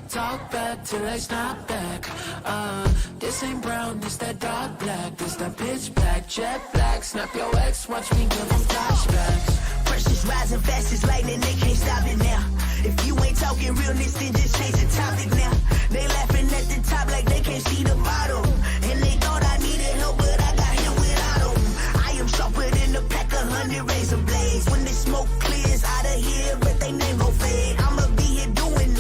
talk back till I snap back. This ain't brown, this that dark black. This that pitch black, jet black. Snap your ex, watch me give them flashbacks. Pressure's rising fast as lightning, they can't stop it now. If you ain't talking realness, then just change the topic now. They laughing at the top like they can't see the bottom. And they thought I needed help, but I got here without them. I am sharper than a pack of 100 razor blades. When the smoke clears out of here, but they name gon' fade. I'ma be here doing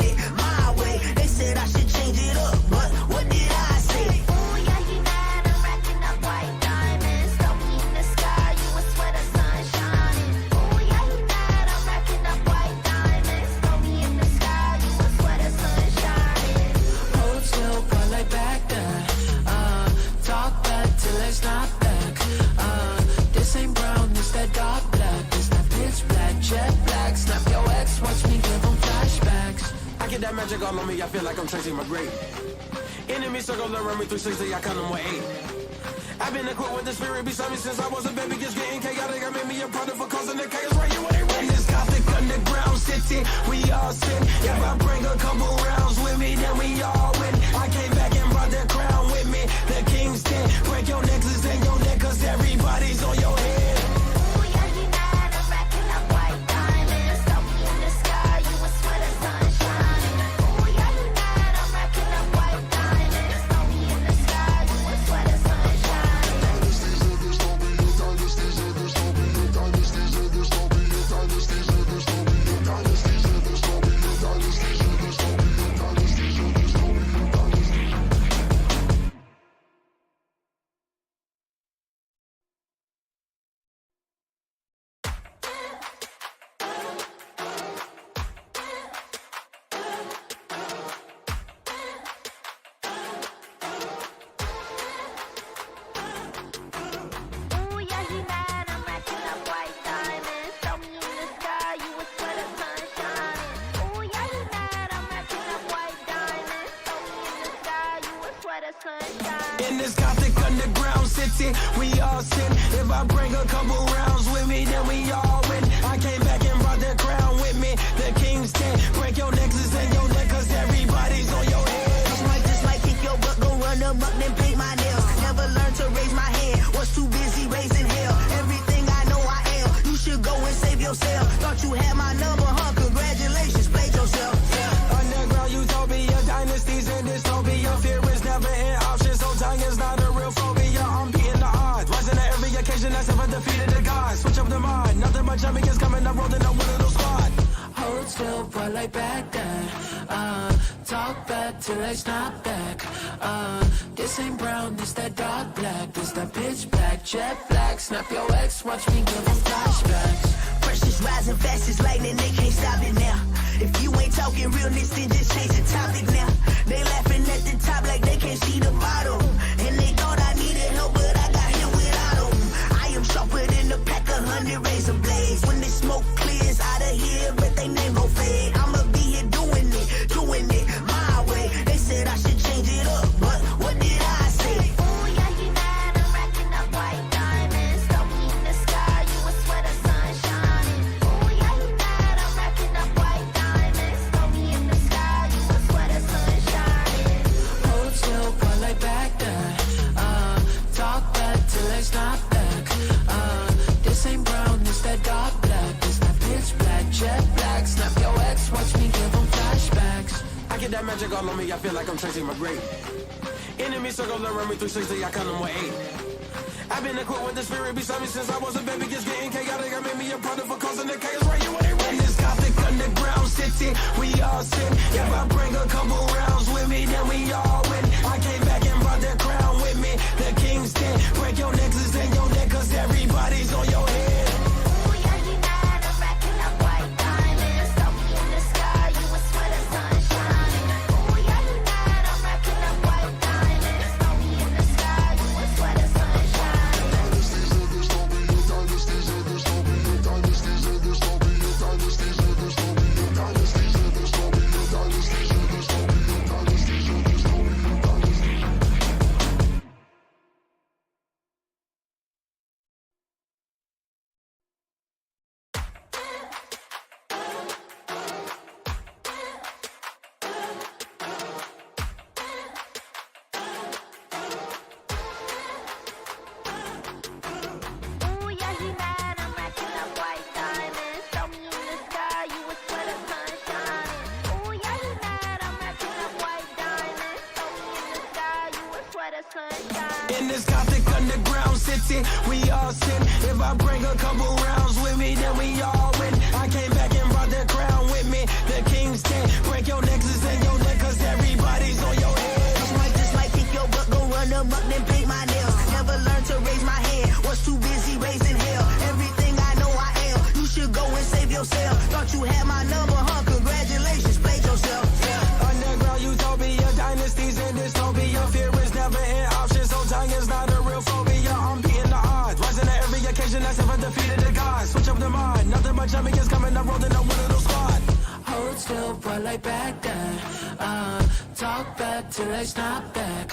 it my way. They said I should change it up, but what did I say? Ooh, yeah, you mad, I'm racking up white diamonds. Throw me in the sky, you a sweater, sun shining. Ooh, yeah, you mad, I'm racking up white diamonds. Throw me in the sky, you a sweater, sun shining. Hold still, but like back then. Talk back till I snap back. This ain't brown, this that dark black. This that pitch black, jet black. Snap your ex, watch me give them flashbacks. I get that magic all on me, I feel like I'm Tracy McGrady. Enemy circle around me 360, I count them with 8. I've been equipped with the spirit beside me since I was a baby, just getting chaotic. I made me a product for causing the chaos right here when they ready. This Gothic underground city, we all sin. If I bring a couple rounds with me, then we all win. I came back and brought the crown with me, the king's 10. Break your necklace and your neck, cause everybody's on your head. Ooh, yeah, you mad, I'm racking up white diamonds. Throw me in the sky, you a sweater, sun shining. Ooh, yeah, you mad, I'm racking up white diamonds. Throw me in the sky, you a sweater, sun shining. Ooh, yeah, you mad, I'm racking up white diamonds. Throw me in the sky, you a sweater, sun shining. Ooh, yeah, you mad, I'm racking up white diamonds. Throw me in the sky, you a sweater, sun shining. In this Gothic underground city, we all sin. If I bring a couple rounds with me, then we all win. I came back and brought the crown with me, the king's 10. Break your necklace and your neck, cause everybody's on your head. Just might kick your butt, go run amok, then paint my nails. Never learned to raise my hand, was too busy raising hell. Everything I know I am, you should go and save yourself. Thought you had my number, huh? Congratulations, played yourself. Underground utopia, dynasties in dystopia. Fear is never an option, so time is not a real phobia. I'm beating the odds, rising to every occasion. That's ever defeated the gods. Switch up the mind, nothing but champions coming up, rolling up with a little squad. Hold still, but like back then. Talk back till I snap back. This ain't brown, this that dark black. This that pitch black, jet black. Snap your ex, watch me give them flashbacks. Pressure's rising fast as lightning, they can't stop it now. If you ain't talking realness, then just change the topic now. They laughing at the top like they can't see the bottom. And they thought I needed help, but I got here without them. I am sharper than a pack of 100 razor blades. When the smoke clears out of here, but they name gon' fade. I'ma be here doing it my way. They said I should change it up, but what did I say? Ooh, yeah, you mad, I'm racking up white diamonds. Throw me in the sky, you a sweater, sun shining. Ooh, yeah, you mad, I'm racking up white diamonds. Throw me in the sky, you a sweater, sun shining. Hold still, but like back then. Talk back till I snap back. This ain't brown, this that dark black. This that pitch black, jet black. Snap your ex, watch me give them flashbacks. I get that magic all on me, I feel like I'm Tracy McGrady. Enemy circle around me 360, I count them with 8. I've been equipped with the spirit beside me since I was a baby, just getting chaotic. I made me a product for causing the chaos right here when they ready. This Gothic underground city, we all sin. If I bring a couple rounds with me, then we all win. I came back and brought the crown with me, the king's 10. Break your necklace and your neck, cause everybody's on your head. in this gothic underground city. We all sin. If I bring a couple rounds with me, then we all win. I came back and brought the crown with me. The king's dead. Break your nexus and your neck, cause everybody's on your head. Just might kick your butt, go run them up, then paint my nails. Never learned to raise my hand, was too busy raising hell. Everything I know I am, you should go and save yourself. Thought you had my number, huh? Congratulations, played yourself. Underground utopia, dynasties in dystopia. Fear is never an option, so time is not a real phobia. I'm beating the odds, rising to every occasion, that's if I defeated the gods. Switch up the mind, nothing but champions coming, I'm rolling up one of those squad. Hold still, but like back then. Talk back till I snap back.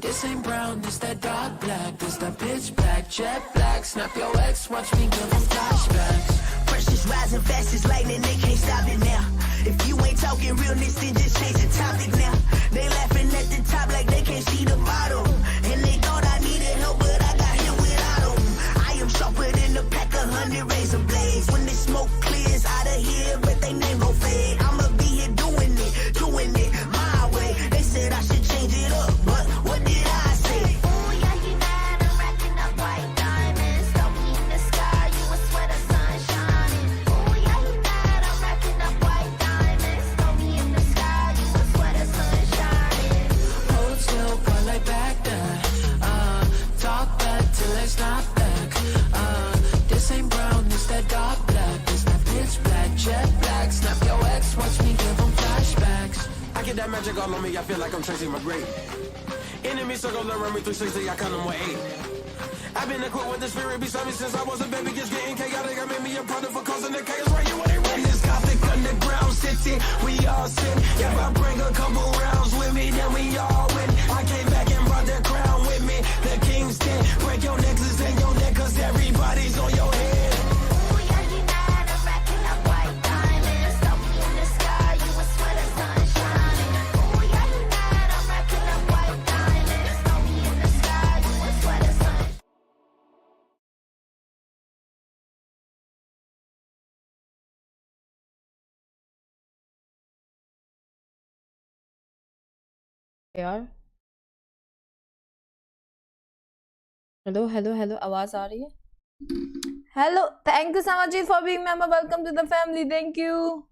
This ain't brown, this that dark black. This that pitch black, jet black. Snap your ex, watch me give them flashbacks. Pressure's rising fast as lightning, they can't stop it now. If you ain't talking realness, then just change the topic now. They laughing at the top like they can't see the bottom. And they thought I needed help, but I got here without them. I am sharper than a pack of 100 razor blades. When the smoke clears out of here, but they name gon' fade. I'ma be here doing it my way. They said I should change it up, but what did I say? Ooh, yeah, you mad, I'm racking up white diamonds. Throw me in the sky, you would swear the sun shining. Ooh, yeah, you mad, I'm racking up white diamonds. Throw me in the sky, you would swear the sun shining. Hold still, but like back then. Talk back till I snap back. This ain't brown, this that dark black. This that pitch black, jet black. Snap your ex, watch me give them flashbacks. I get that magic all on me, I feel like I'm tracing my grave. Enemy circle around me 360, I count them with 8. I've been equipped with the spirit beside me since I was a baby, just getting chaotic. I made me a product for causing the chaos right here when they raise this gothic underground city. We all sin. If I bring a couple rounds with me, then we all win. I came back and brought the crown with me. The king's dead. Break your nexus and your neck, cause everybody's on your head. Ooh, yeah, you mad, I'm racking up white diamonds. Throw me in the sky, you would swear the sun shining. Ooh, yeah, you mad, I'm racking up white diamonds. Throw me in the sky, you would swear the sun. यार hello hello hello आवाज आ रही है hello thank you so much for being member welcome to the family thank you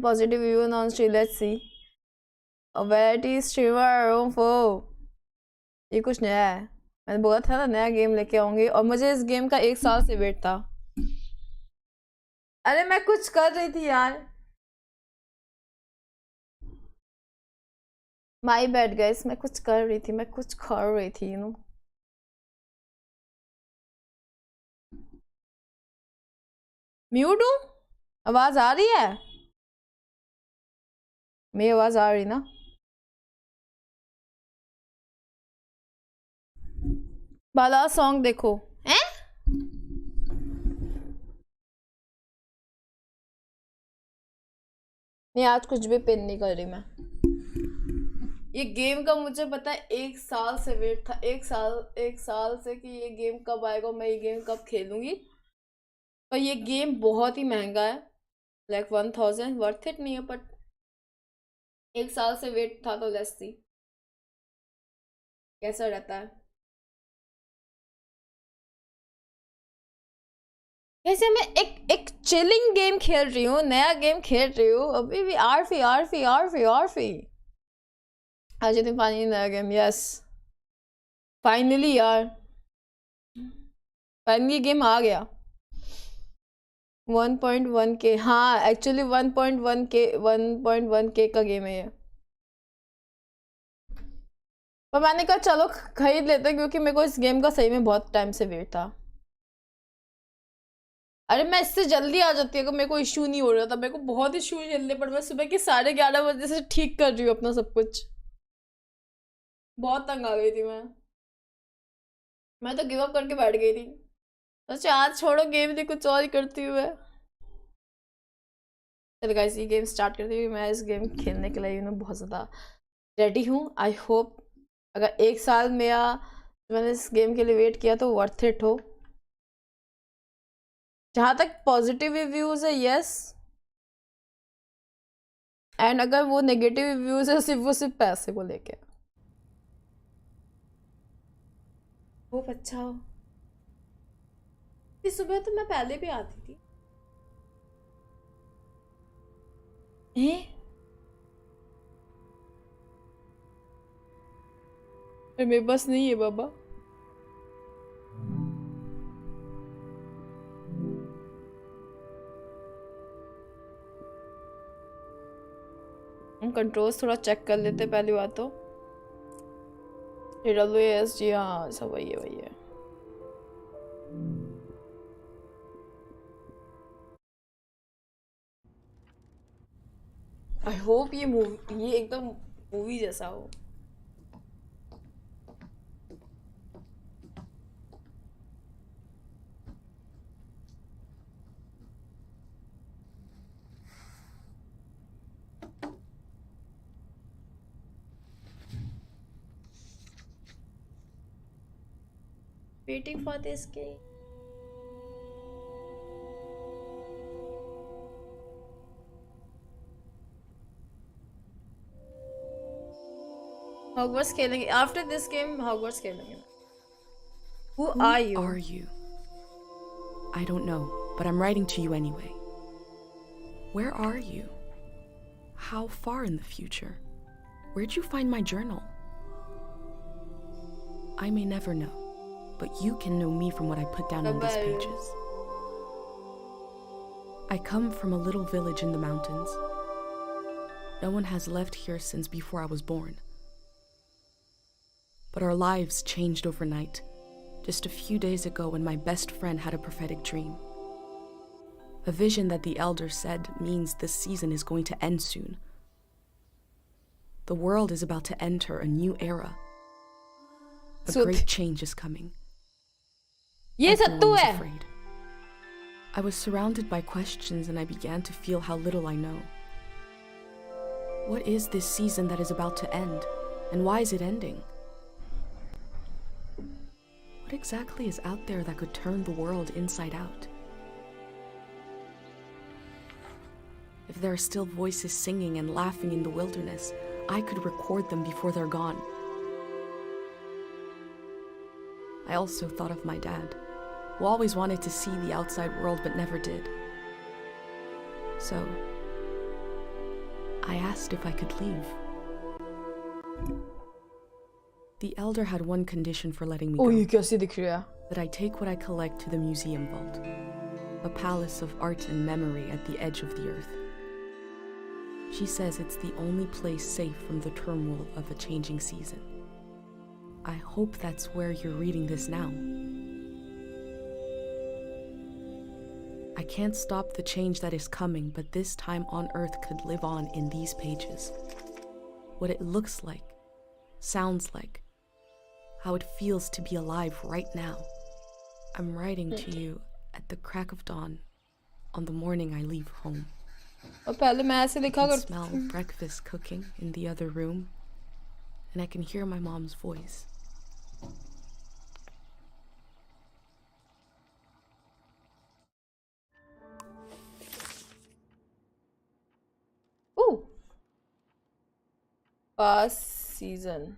positive view on stream let's see variety streamer ओफो ये कुछ नया है मैंने बोला था ना नया गेम लेके आऊंगी और मुझे इस गेम का 1 साल से वेट था अरे मैं कुछ कर रही थी यार माई बैड गाइस मैं कुछ कर रही थी यू नो म्यूट हूँ आवाज आ रही है मेरी आवाज आ रही ना बाला सॉन्ग देखो हैं नहीं आज कुछ भी पिन नहीं कर रही मैं ये गेम का मुझे पता है 1 साल से वेट था 1 साल से कि ये गेम कब आएगा मैं ये गेम कब खेलूंगी पर ये गेम बहुत ही महंगा है लाइक 1000 वर्थ इट नहीं है बट 1 साल से वेट था तो लेट्स सी कैसा रहता है वैसे मैं एक चिलिंग गेम खेल रही हूँ नया गेम खेल रही हूँ अभी भी आरफी आज दिन पानी नया गेम यस फाइनली यार फाइनली गेम आ गया 1.1 के हाँ एक्चुअली 1.1 के का गेम है ये पर मैंने कहा चलो खरीद लेते हैं क्योंकि मेरे को इस गेम का सही में बहुत टाइम से वेट था अरे मैं इससे जल्दी आ जाती है मेरे को इशू नहीं हो रहा था मेरे को बहुत इशू चलने पर मैं सुबह के 11:30 बजे से ठीक कर रही हूँ अपना सब कुछ बहुत तंग आ गई थी मैं तो गिव अप करके बैठ गई थी अच्छा आज छोड़ो गेम नहीं कुछ और ही करती हूँ मैं चलो गाइस ये गेम स्टार्ट करती हूँ मैं इस गेम खेलने के लिए बहुत ज़्यादा रेडी हूँ आई होप अगर 1 साल मैंने इस गेम के लिए वेट किया तो वर्थ इट हो जहाँ तक पॉजिटिव रिव्यूज़ है यस एंड अगर वो नेगेटिव रिव्यूज़ है वो सिर्फ पैसे को लेके होप अच्छा हो। इस सुबह तो मैं पहले भी आती थी। हैं? मेरे पास नहीं है बाबा। हम कंट्रोल्स थोड़ा चेक कर लेते पहली बात तो। AWS जी हाँ सब वही है वही है। आई होप ये एकदम मूवी जैसा हो। Waiting for this game. Hogwarts खेलेंगे after this game. Hogwarts खेलेंगे. Who are you? Are you? I don't know, but I'm writing to you anyway. Where are you? How far in the future? Where'd you find my journal? I may never know, but you can know me from what I put down on these pages. I come from a little village in the mountains. No one has left here since before I was born. But our lives changed overnight, just a few days ago when my best friend had a prophetic dream. A vision that the elder said means this season is going to end soon. The world is about to enter a new era. A great change is coming. Everyone is afraid. I was surrounded by questions and I began to feel how little I know. What is this season that is about to end? And why is it ending? What exactly is out there that could turn the world inside out? If there are still voices singing and laughing in the wilderness, I could record them before they're gone. I also thought of my dad, who always wanted to see the outside world but never did. So, I asked if I could leave. The elder had one condition for letting me go. That I take what I collect to the museum vault, a palace of art and memory at the edge of the earth. She says it's the only place safe from the turmoil of a changing season. I hope that's where you're reading this now. I can't stop the change that is coming, but this time on Earth could live on in these pages. What it looks like, sounds like, how it feels to be alive right now. I'm writing to you at the crack of dawn on the morning I leave home. I can smell breakfast cooking in the other room, and I can hear my mom's voice. Ooh. Past season.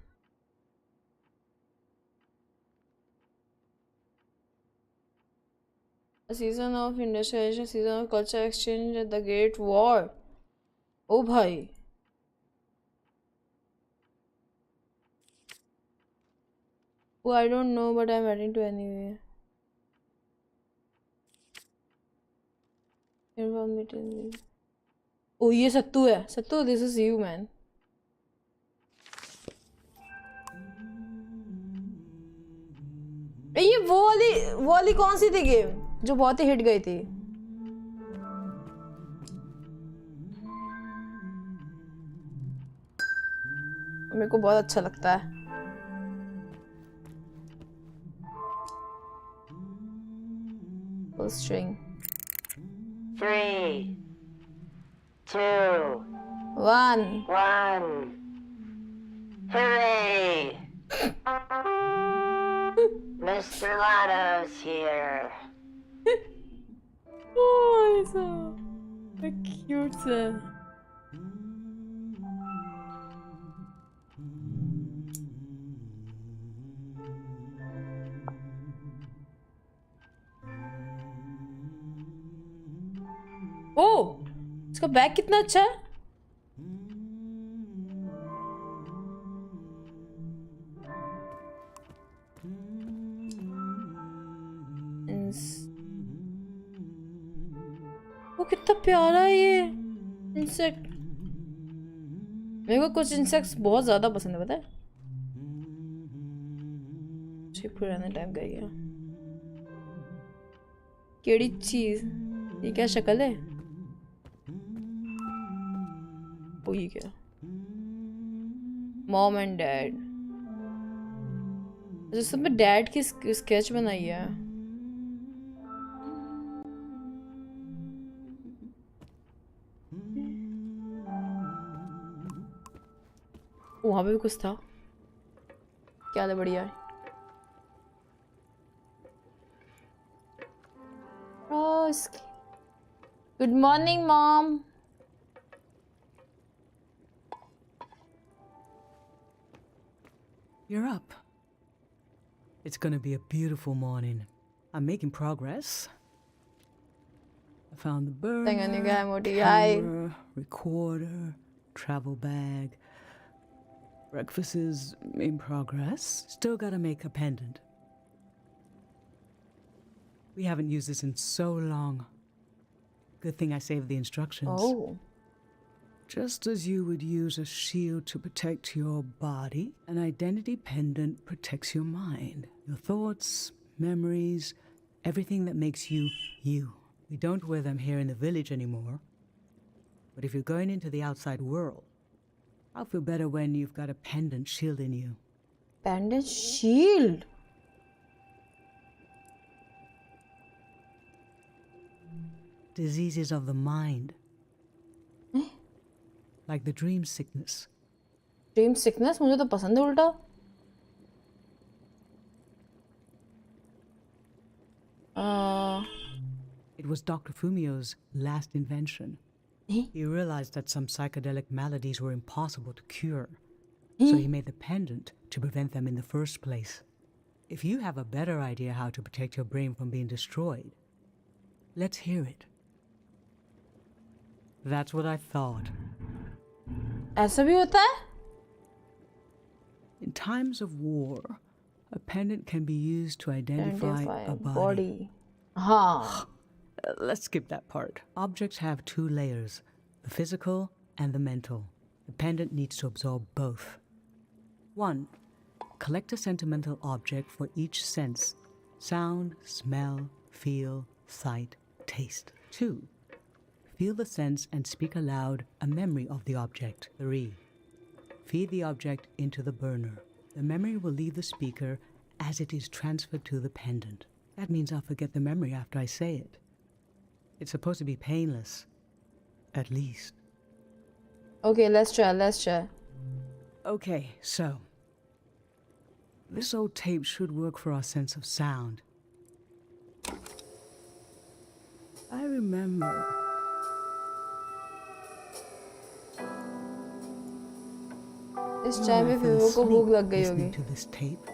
A season of industrialization, season of culture exchange at the Great War. Oh bhai. Oh, I don't know, but I'm adding to anyway. Oh, ये सत्तू है. सत्तू, this is you, man. ये वो वाली कौन सी थी game जो बहुत ही hit गई थी? मेरे को बहुत अच्छा लगता है. Full string. 3, 2, 1. 1. Hooray! Mr. Lotto's here. Oh, it's so cute. इसका बैग कितना अच्छा है। वो कितना प्यारा है ये इंसेक्ट। मेरे को कुछ इंसेक्ट्स बहुत ज्यादा पसंद है, पता है। पुराने टाइम का गया केड़ी चीज, ये क्या शक्ल है। ओ ये क्या, मॉम एंड डैड। जैसे मैं डैड की स्केच बनाई है। वहां पे भी कुछ था, क्या था, बढ़िया है। Good morning, Mom. You're up. It's gonna be a beautiful morning. I'm making progress. I found the burner, camera, recorder, travel bag. Breakfast is in progress. Still gotta make a pendant. We haven't used this in so long. Good thing I saved the instructions. Oh. Just as you would use a shield to protect your body, an identity pendant protects your mind. Your thoughts, memories, everything that makes you, you. We don't wear them here in the village anymore. But if you're going into the outside world, I'll feel better when you've got a pendant shielding you. Pendant shield? Diseases of the mind. Like the dream sickness. Dream sickness? मुझे तो पसंद है उल्टा। It was Dr. Fumio's last invention. He realized that some psychedelic maladies were impossible to cure. So he made the pendant to prevent them in the first place. If you have a better idea how to protect your brain from being destroyed, let's hear it. That's what I thought. ऐसा भी होता है? In times of war, a pendant can be used to identify a body. हाँ. Let's skip that part. Objects have two layers, the physical and the mental. The pendant needs to absorb both. 1. Collect a sentimental object for each sense: sound, smell, feel, sight, taste. 2. Feel the sense and speak aloud a memory of the object. 3. Feed the object into the burner. The memory will leave the speaker as it is transferred to the pendant. That means I'll forget the memory after I say it. It's supposed to be painless. At least. Okay, let's try. Okay, so. This old tape should work for our sense of sound. I remember. इस time में फिर को भूख लग गई होगी। To this tape.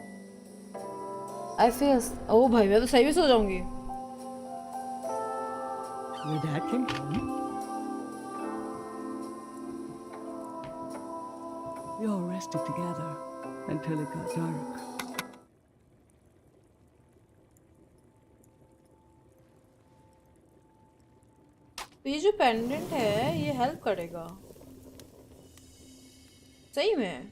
I feel. ओ भाई मैं तो सही में सो जाऊंगी। Your dad came home. We all rested together until it got dark. तो ये जो पेंडेंट है ये हेल्प करेगा सही में।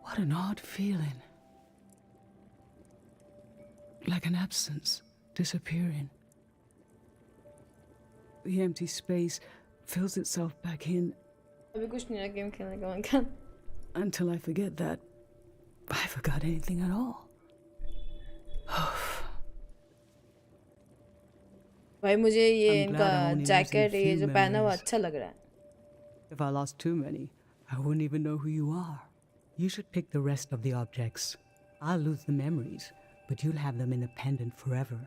What an odd feeling. Like an absence, disappearing. The empty space fills itself back in. अभी कुछ नहीं है गेम खेलने का मन कर। Until I forget that I forgot anything at all. भाई मुझे ये इनका जैकेट ये जो पहना हुआ अच्छा लग रहा है। If I lost too many, I wouldn't even know who you are. You should pick the rest of the objects. I'll lose the memories, but you'll have them in a pendant forever.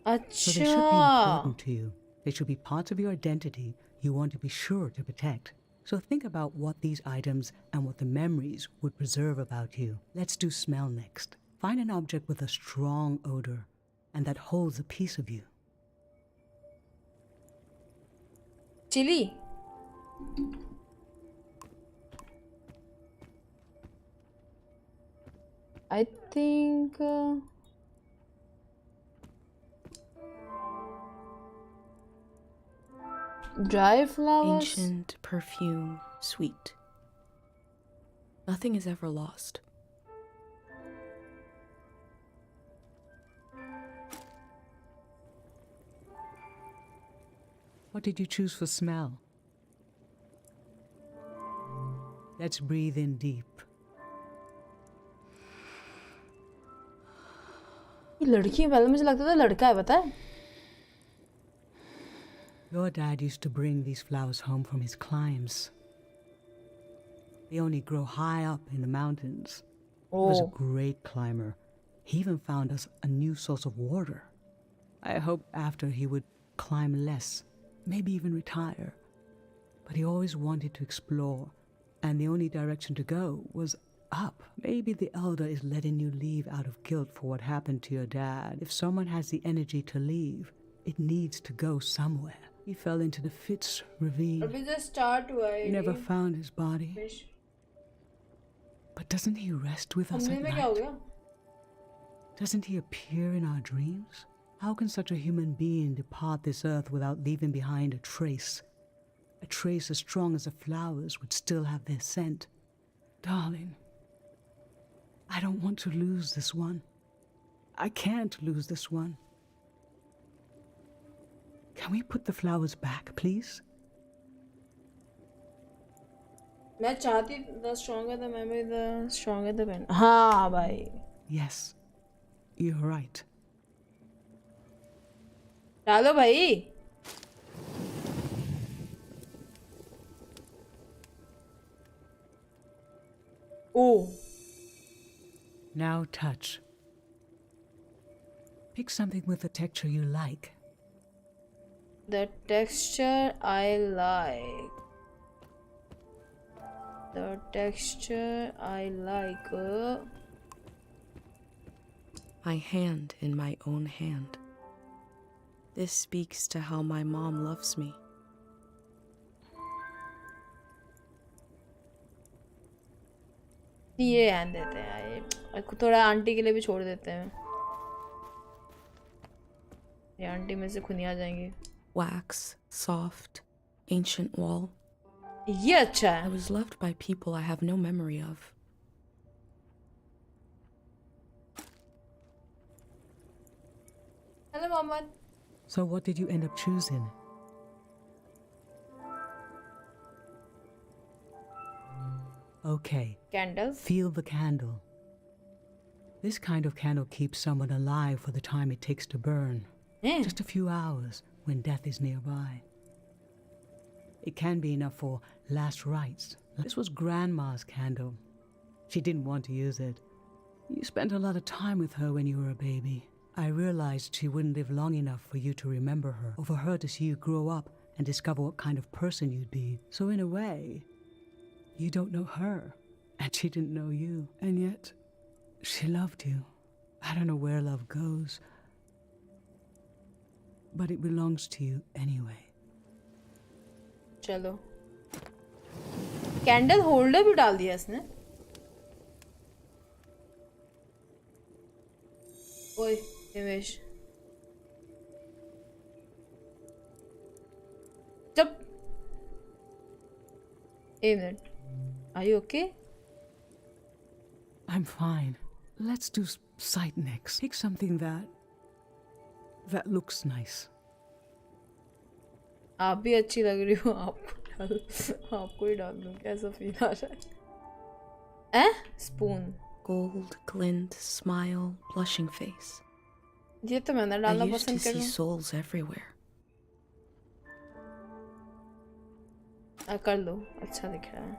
So they should be important to you. They should be parts of your identity you want to be sure to protect. So think about what these items and what the memories would preserve about you. Let's do smell next. Find an object with a strong odor and that holds a piece of you. Chili. I think dry flowers. Ancient perfume, sweet. Nothing is ever lost. What did you choose for smell? Let's breathe in deep. ये लड़की है, पहले मुझे लगता था लड़का है, पता है? Your dad used to bring these flowers home from his climbs. They only grow high up in the mountains. He was a great climber. He even found us a new source of water. I hoped after he would climb less, maybe even retire. But he always wanted to explore, and the only direction to go was up. Maybe the elder is letting you leave out of guilt for what happened to your dad. If someone has the energy to leave, it needs to go somewhere. He fell into the Fitz ravine. अभी just start हुआ है We never ये. found his body. But doesn't he rest with us हमने at में क्या हो night? गया? Doesn't he appear in our dreams? How can such a human being depart this earth without leaving behind a trace? A trace as strong as the flowers would still have their scent. Darling, I don't want to lose this one. I can't lose this one. Can we put the flowers back, please? मैं चाहती the stronger the memory, the stronger the pain. हाँ भाई. Yes, you're right. डालो भाई. Oh. Now touch. Pick something with a texture you like. The texture I like. The texture I like. My hand in my own hand. This speaks to how my mom loves me. ये रहने देते हैं ये थोड़ा aunty के लिए भी छोड़ देते हैं. ये आंटी में से खुद आ जाएंगे. Wax, soft, ancient wall. ये अच्छा I है. was loved by people I have no memory of. Hello, Mohammed. So what did you end up choosing? Okay. Candle. Feel the candle. This kind of candle keeps someone alive for the time it takes to burn. Eh. Just a few hours when death is nearby. It can be enough for last rites. This was Grandma's candle. She didn't want to use it. You spent a lot of time with her when you were a baby. I realized she wouldn't live long enough for you to remember her, or for her to see you grow up and discover what kind of person you'd be. So in a way, you don't know her, and she didn't know you. And yet, she loved you. I don't know where love goes, but it belongs to you anyway. चलो. Candle holder भी डाल दिया इसने. ओए निवेश. जब. एक minute. Are you okay? I'm fine. Let's do sight next. Pick something that looks nice. आप भी अच्छी लग रही हो. आपको ही डाल दूं. कैसा फील आ रहा है? Spoon. Gold, glint, smile, blushing face. ये तो मैंने I डालना used to पसंद see करूं. souls everywhere. कर लो. अच्छा दिख रहा है.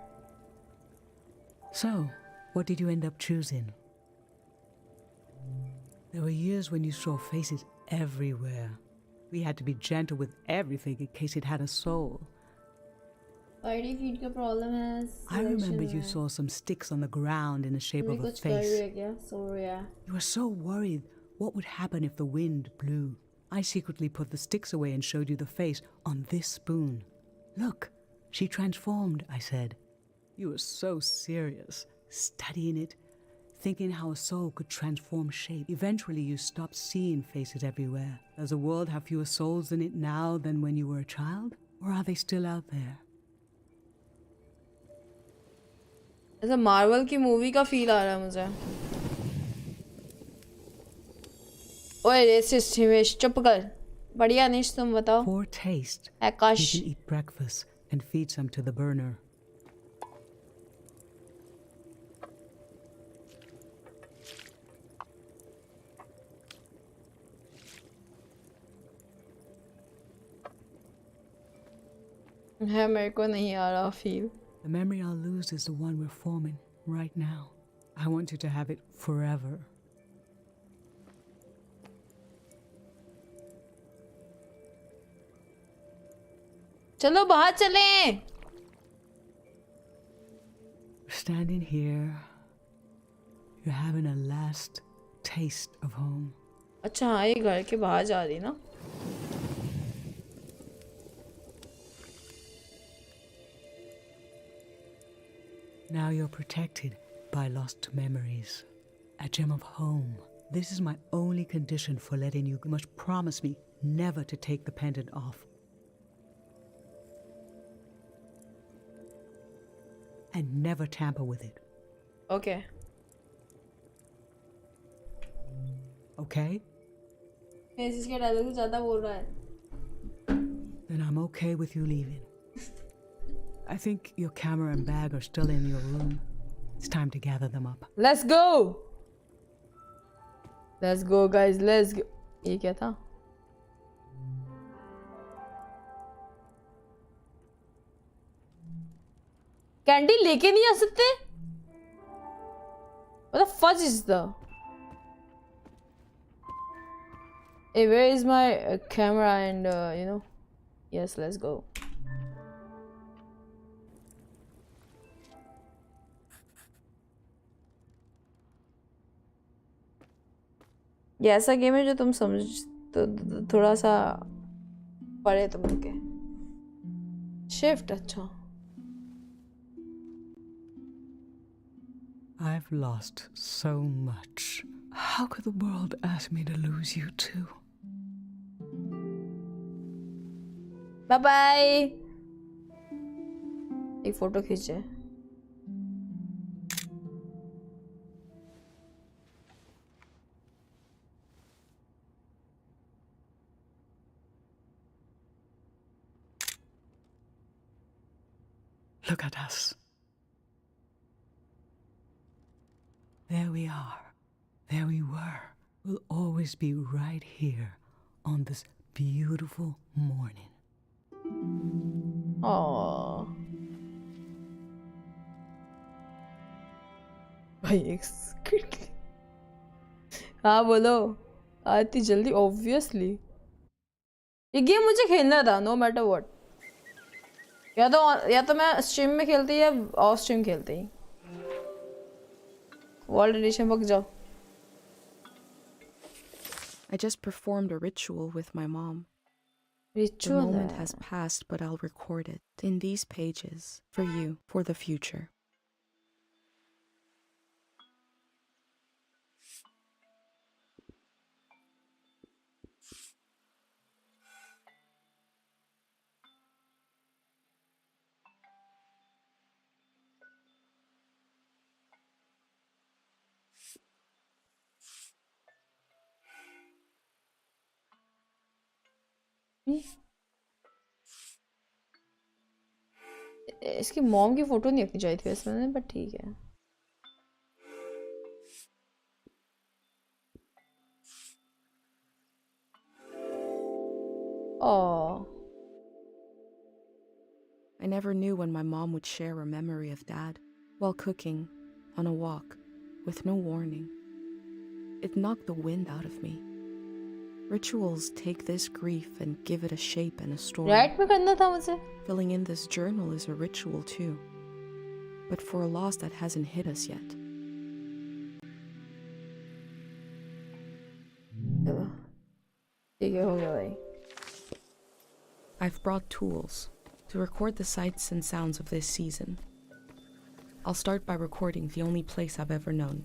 So, what did you end up choosing? There were years when you saw faces everywhere. We had to be gentle with everything in case it had a soul. ID feed का problem है. I remember you saw some sticks on the ground in the shape of a कुछ कर face. रही है क्या? Sorry यार. You were so worried what would happen if the wind blew. I secretly put the sticks away and showed you the face on this spoon. Look, she transformed, I said. You were so serious, studying it, thinking how a soul could transform shape. Eventually, you stopped seeing faces everywhere. Does the world have fewer souls in it now than when you were a child? Or are they still out there? ऐसा Marvel की movie का feel आ रहा है मुझे। ओए resist Himesh चुप कर। बढ़िया निश तुम बताओ। For taste, Akash. you can eat breakfast and feed some to the burner. है मेरे को नहीं आ रहा feel. The memory I'll lose is the one we're forming right now. I want you to have it forever. चलो बाहर चलें। Standing here, you're having a last taste of home. अच्छा हाँ ये घर के बाहर जा रही ना। Now you're protected by lost memories. A gem of home. This is my only condition for letting you. You must promise me never to take the pendant off. And never tamper with it. Okay. Okay? इसके dialogue से ज़्यादा बोल रहा है। Then I'm okay with you leaving. I think your camera and bag are still in your room. It's time to gather them up. Let's go. Let's go guys, let's go. ये क्या था? Candy लेके नहीं आ सकते? What the fudge is the? Hey, where is my camera and you know? Yes, let's go. ये ऐसा game है जो तुम समझ तो थोड़ा सा पढ़े तुम के शिफ्ट। अच्छा I've lost so much. How could the world ask me to lose you too? Bye bye. एक फोटो खींचे। Look at us. There we are. There we were. We'll always be right here on this beautiful morning. Aww. भाई एक हाँ बोलो आती जल्दी। Obviously ये game मुझे खेलना था नो मैटर व्हाट। या तो मैं स्ट्रीम में खेलती या ऑफ स्ट्रीम खेलती। वर्ल्ड एडिशन बक जाओ। I just performed a ritual with my mom. The ritual moment है। has passed, but I'll record it in these pages for you for the future. इसकी मॉम की photo नहीं रखनी चाहिए थी इसमें बट ठीक है। Oh. I never knew when my mom would share a memory of Dad while cooking, on a walk, with no warning. It knocked the wind out of me. Rituals take this grief and give it a shape and a story. Right में करना था मुझे। Filling in this journal is a ritual too, but for a loss that hasn't hit us yet. ठीक है हो गया भाई। I've brought tools, to record the sights and sounds of this season. I'll start by recording the only place I've ever known.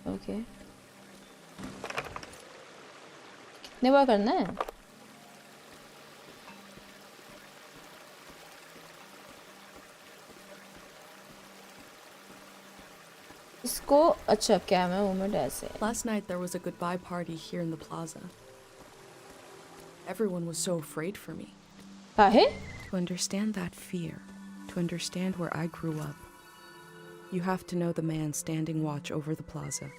Okay. कितने बार करना है? इसको अच्छा कैमरा मूवमेंट ऐसे. Last night there was a goodbye party here in the plaza. Everyone was so afraid for me. काहे? To understand that fear, to understand where I grew up, you have to know the man standing watch over the plaza.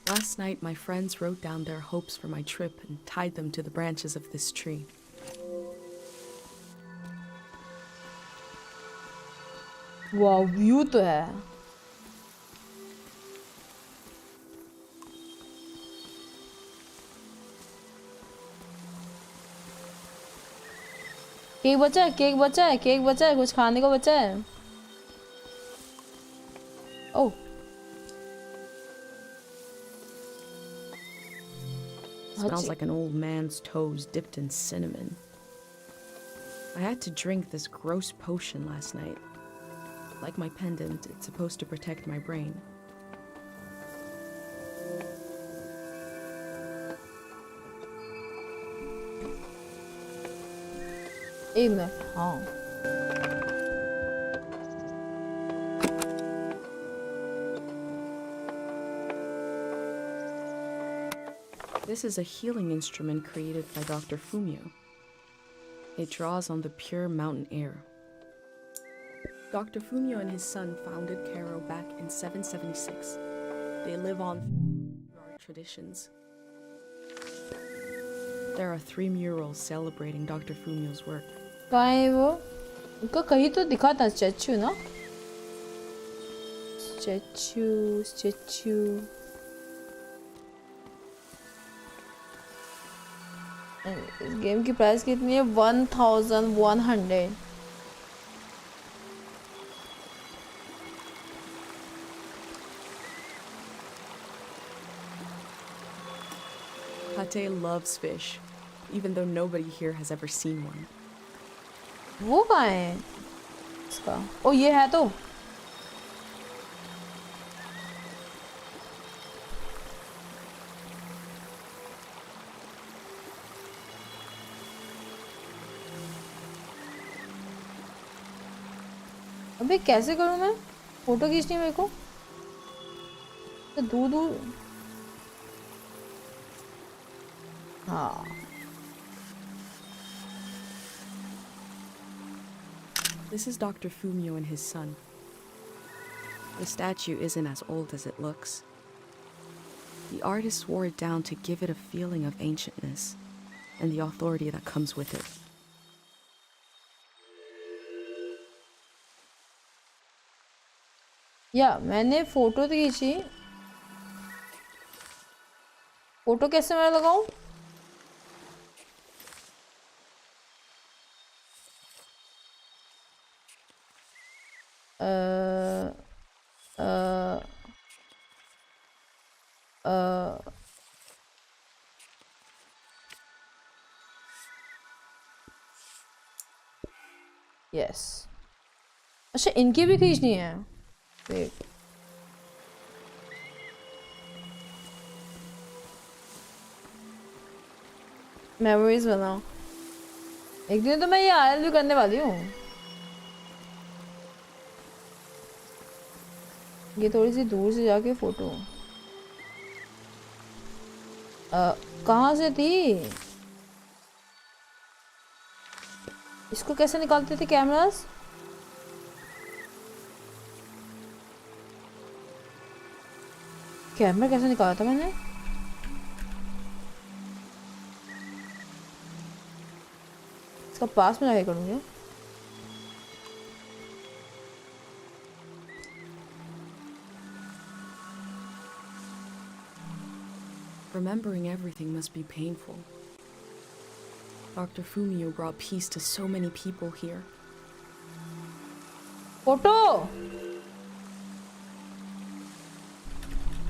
Last night, my friends wrote down their hopes for my trip and tied them to the branches of this tree. वाह view तो है. Cake बचा है, cake बचा है, cake बचा है, कुछ खाने को बचा है. ओह Smells like an old man's toes dipped in cinnamon. I had to drink this gross potion last night. Like my pendant, it's supposed to protect my brain. एक मिनट. हाँ This is a healing instrument created by Dr. Fumio. It draws on the pure mountain air. Dr. Fumio and his son founded Cairo back in 776. They live on our traditions. There are 3 murals celebrating Dr. Fumio's work. कहाँ है वो? उनका कहीं तो दिखा था statue ना? Statue. इस गेम की प्राइस कितनी है? 1100. Pate loves fish, even though nobody here has ever seen one. वो कहाँ है इसका? ओ ये है तो. अबे कैसे करूँ मैं? फोटो खींचनी मेरे को तो दूर. हाँ This is Dr. Fumio and his son. The statue isn't as old as it looks. The artist wore it down to give it a feeling of ancientness and the authority that comes with it. या मैंने photo तो खींची. Photo कैसे मैं लगाऊं? Yes. अच्छा इनकी भी खींचनी है. वेट. मेमोरीज बनाओ. एक दिन तो मैं ये आयल भी करने वाली हूँ. ये थोड़ी सी दूर से जाके फोटो. कहाँ से थी? इसको कैसे निकालते थे कैमरास? कैमरा कैसे निकाला था मैंने? इसका पास में जाके करूँगी. Remembering everything must be painful. Dr. Fumio brought peace to so many people here. Photo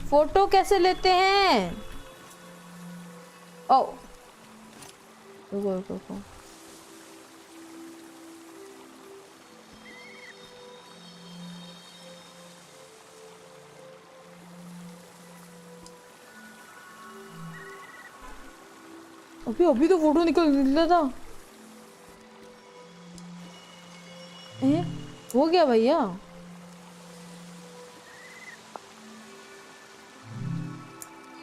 photo कैसे लेते हैं? ओ रुको रुको रुको। अभी अभी तो फोटो निकला था। हो गया भैया।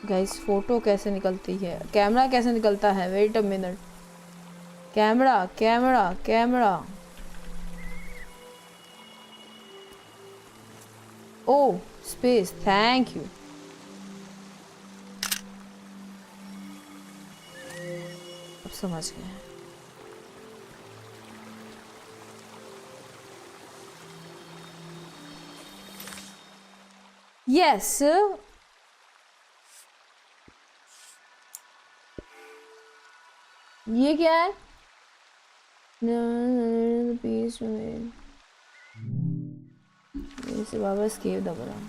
गाइस फोटो कैसे निकलती है? कैमरा कैसे निकलता है? Wait a minute. Camera camera camera. Oh space, thank you. अब समझ गए। यस ये क्या है? पीस में इसे वापस केव दबा रहा।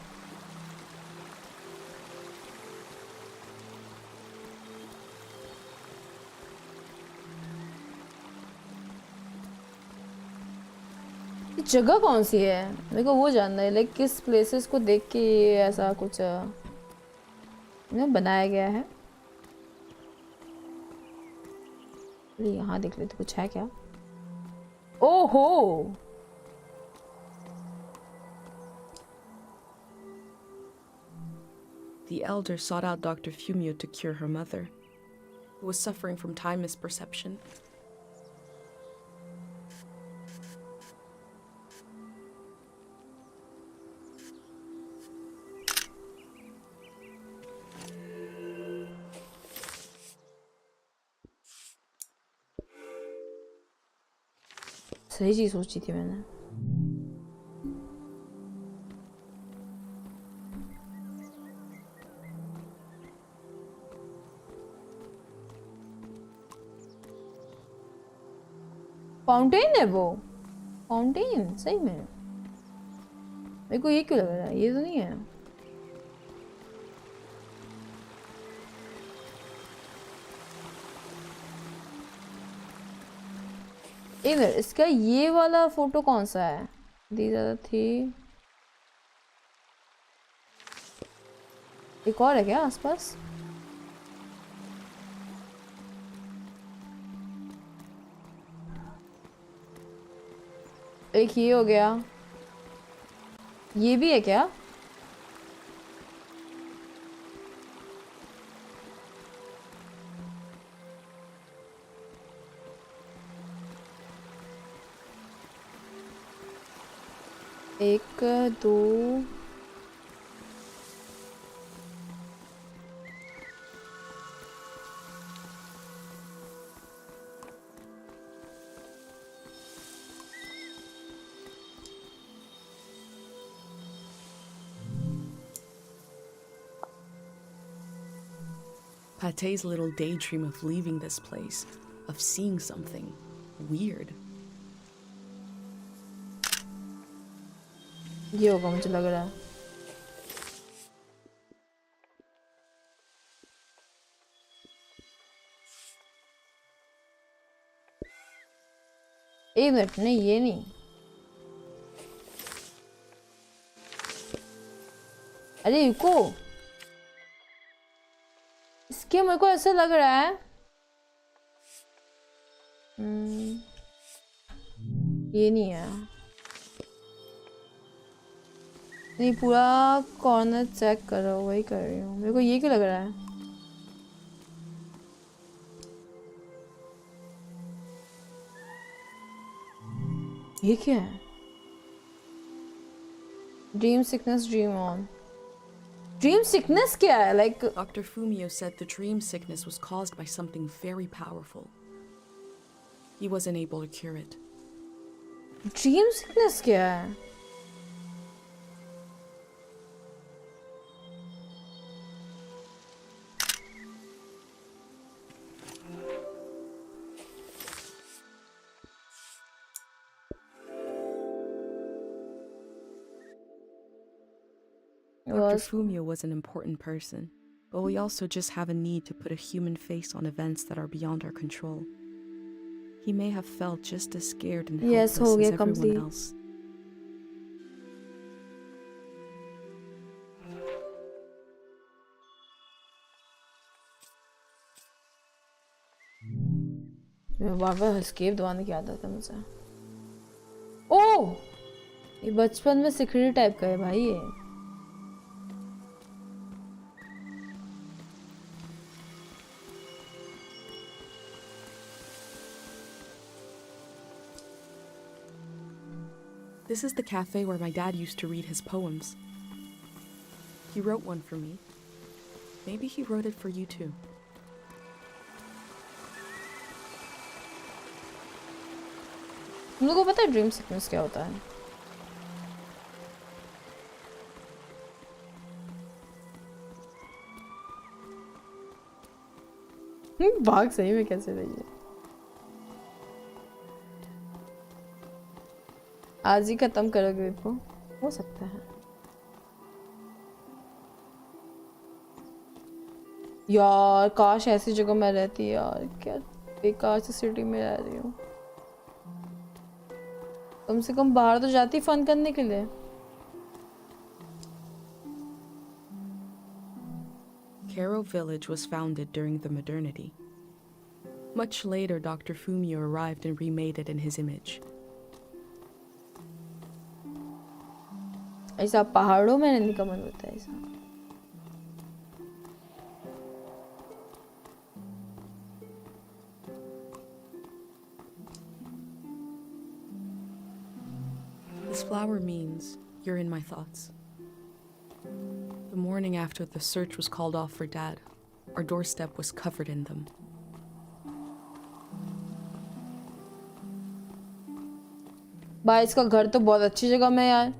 ये जगह कौन सी है? मेरे को वो जानना है, लाइक किस प्लेसेस को देख के ये ऐसा कुछ बनाया गया है। यहाँ देख लेते कुछ है क्या? ओहो The elder sought out Dr. Fumio to cure her mother, who was suffering from time misperception. सही चीज सोची थी मैंने। फाउंटेन है वो? फाउंटेन सही में? मेरे को ये क्यों लग रहा है? ये तो नहीं है। एक मिनट, इसका ये वाला फोटो कौन सा है? दीज आर थी। एक और है क्या आसपास? एक ये हो गया। ये भी है क्या? एक दो Pate's little daydream of leaving this place, of seeing something weird. ये होगा मुझे लग रहा है। एक मिनट, नहीं ये नहीं। अरे रुको, इसके मेरे को ऐसा लग रहा है ये नहीं है। नहीं, पूरा कॉर्नर चेक कर रहा हूँ, वही कर रही हूँ। मेरे को ये क्यों लग रहा है? ये क्या है? Dream sickness, dream on. Dream sickness क्या है? Like Dr. Fumio said the dream sickness was caused by something very powerful. He wasn't able to cure it. Dream sickness क्या है? Dr. Fumio was an important person, but we also just have a need to put a human face on events that are beyond our control. He may have felt just as scared and Yes, helpless हो गया as everyone complete. else. बाबा escape दबाने की आदत है मुझे। ओह, ये बचपन में सिक्योरिटी टाइप का है भाई ये। This is the cafe where my dad used to read his poems. He wrote one for me. Maybe he wrote it for you too. तुम लोगों को पता है ड्रीम सीक्वेंस क्या होता है? भाग सही में कैसे रही है? आज ही खत्म करोगे इसको? हो सकता है यार, काश ऐसी जगह मैं रहती यार। क्या बेकार सी सिटी में रह रही हूँ। कम से कम बाहर तो जाती फन करने के लिए। Karo village was founded during the modernity. Much later, Dr. Fumio arrived and remade it in his image. ऐसा पहाड़ों में रहने का मन होता है ऐसा। This flower means you're in my thoughts. The morning after the search was called off for Dad, our doorstep was covered in them. भाई इसका घर तो बहुत अच्छी जगह में है यार।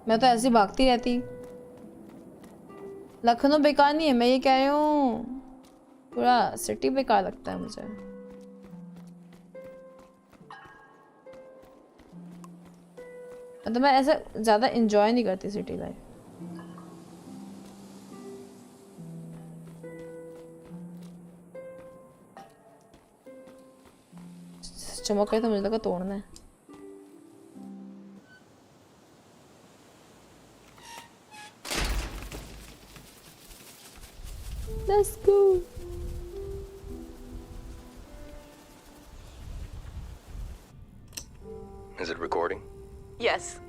मैं तो ऐसे भागती रहती। लखनऊ बेकार नहीं है, मैं ये कह रही हूँ। पूरा सिटी बेकार लगता है मुझे। मतलब मैं ऐसा ज्यादा एंजॉय नहीं करती सिटी लाइफ। चमक रही तो मुझे लगा तोड़ना है। Let's go. Is it recording? Yes.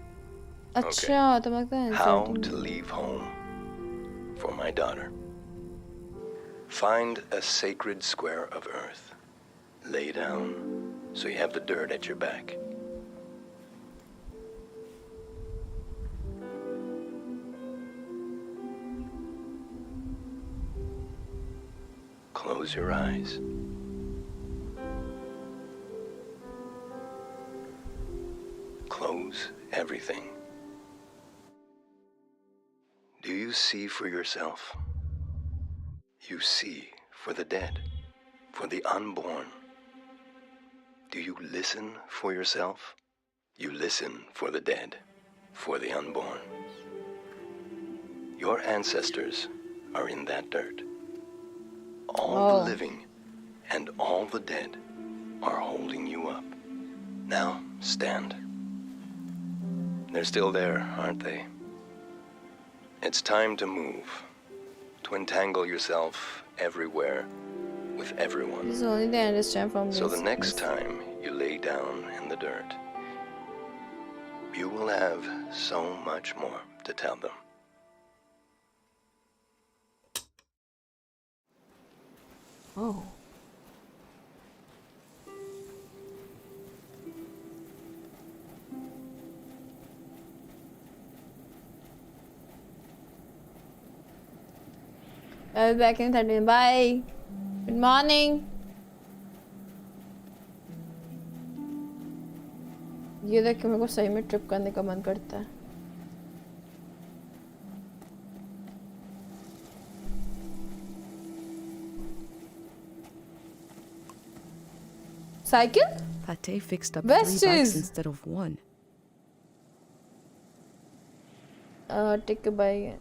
अच्छा तो लगता है How to leave home for my daughter. Find a sacred square of earth. Lay down so you have the dirt at your back. Close your eyes. Close everything. Do you see for yourself? You see for the dead, for the unborn. Do you listen for yourself? You listen for the dead, for the unborn. Your ancestors are in that dirt. All the living and all the dead are holding you up. Now, stand. They're still there, aren't they? It's time to move, to entangle yourself everywhere with everyone. This is only the understand from So this. the next time you lay down in the dirt, you will have so much more to tell them. Oh. I'll be back in 30 minutes. Bye. Good morning. ये देख के मेरे को सही में trip करने का मन करता है। Cycle? Pate fixed up Best 3 bikes is- instead of 1. Tick by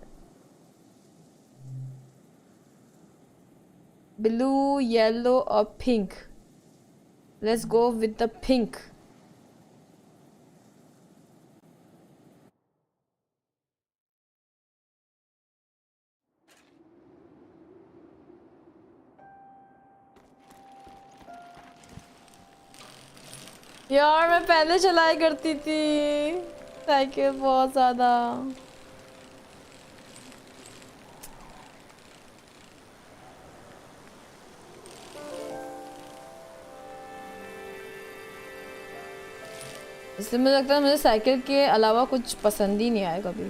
blue yellow और pink. Let's go with the pink. यार मैं पहले चलाया करती थी साइकिल बहुत ज्यादा. इसलिए मुझे लगता है मुझे साइकिल के अलावा कुछ पसंद ही नहीं आया कभी.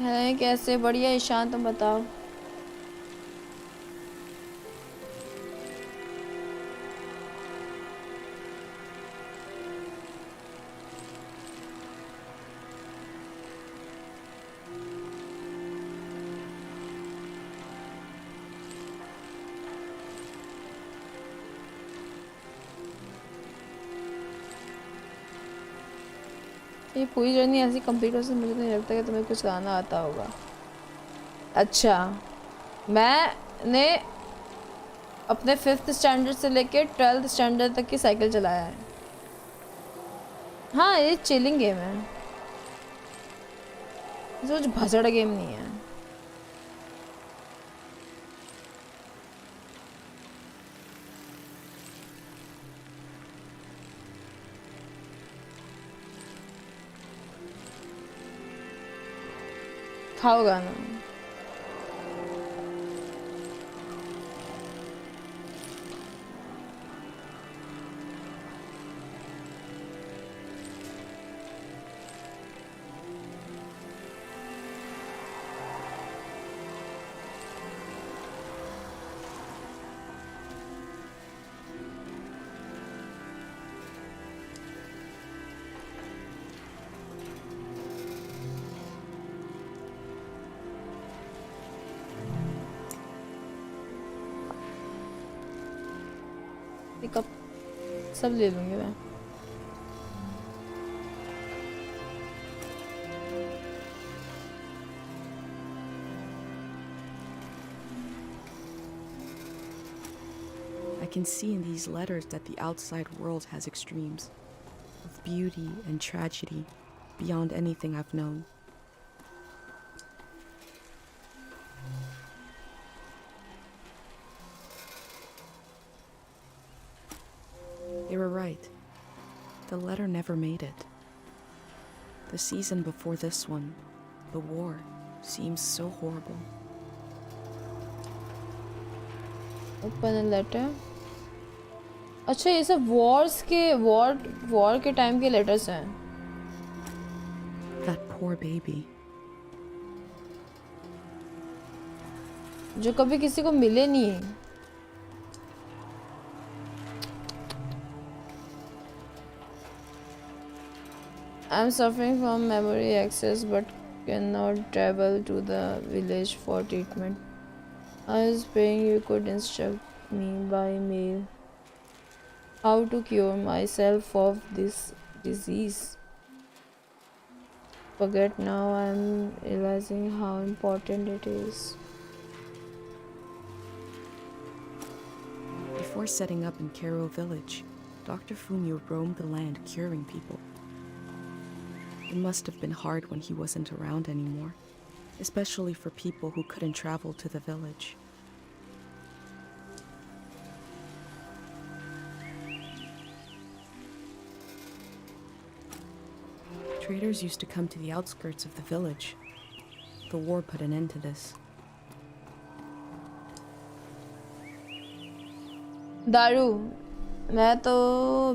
है कैसे? बढ़िया ईशान, तुम बताओ. ये पूरी जर्नी ऐसी कंप्लीट हो, से मुझे नहीं लगता कि तुम्हें कुछ गाना आता होगा. अच्छा, मैंने अपने 5th स्टैंडर्ड से लेके 12th स्टैंडर्ड तक की साइकिल चलाया है. हाँ, ये चिलिंग गेम है, कुछ भसड़ गेम नहीं है. खाओ गाना. कप सब ले लूंगी मैं. I can see in these letters that the outside world has extremes of beauty and tragedy beyond anything I've known. They were right. The letter never made it. The season before this one, the war, seems so horrible. Open a letter. अच्छा, ये सब war के time के letters हैं. That poor baby. जो कभी किसी को मिले नहीं. I'm suffering from memory access but cannot travel to the village for treatment. I was praying you could instruct me by mail how to cure myself of this disease. Forget now, I'm realizing how important it is. Before setting up in Karo village, Dr. Fumio roamed the land curing people. It must have been hard when he wasn't around anymore, especially for people who couldn't travel to the village. Traders used to come to the outskirts of the village. The war put an end to this. दारू, मैं तो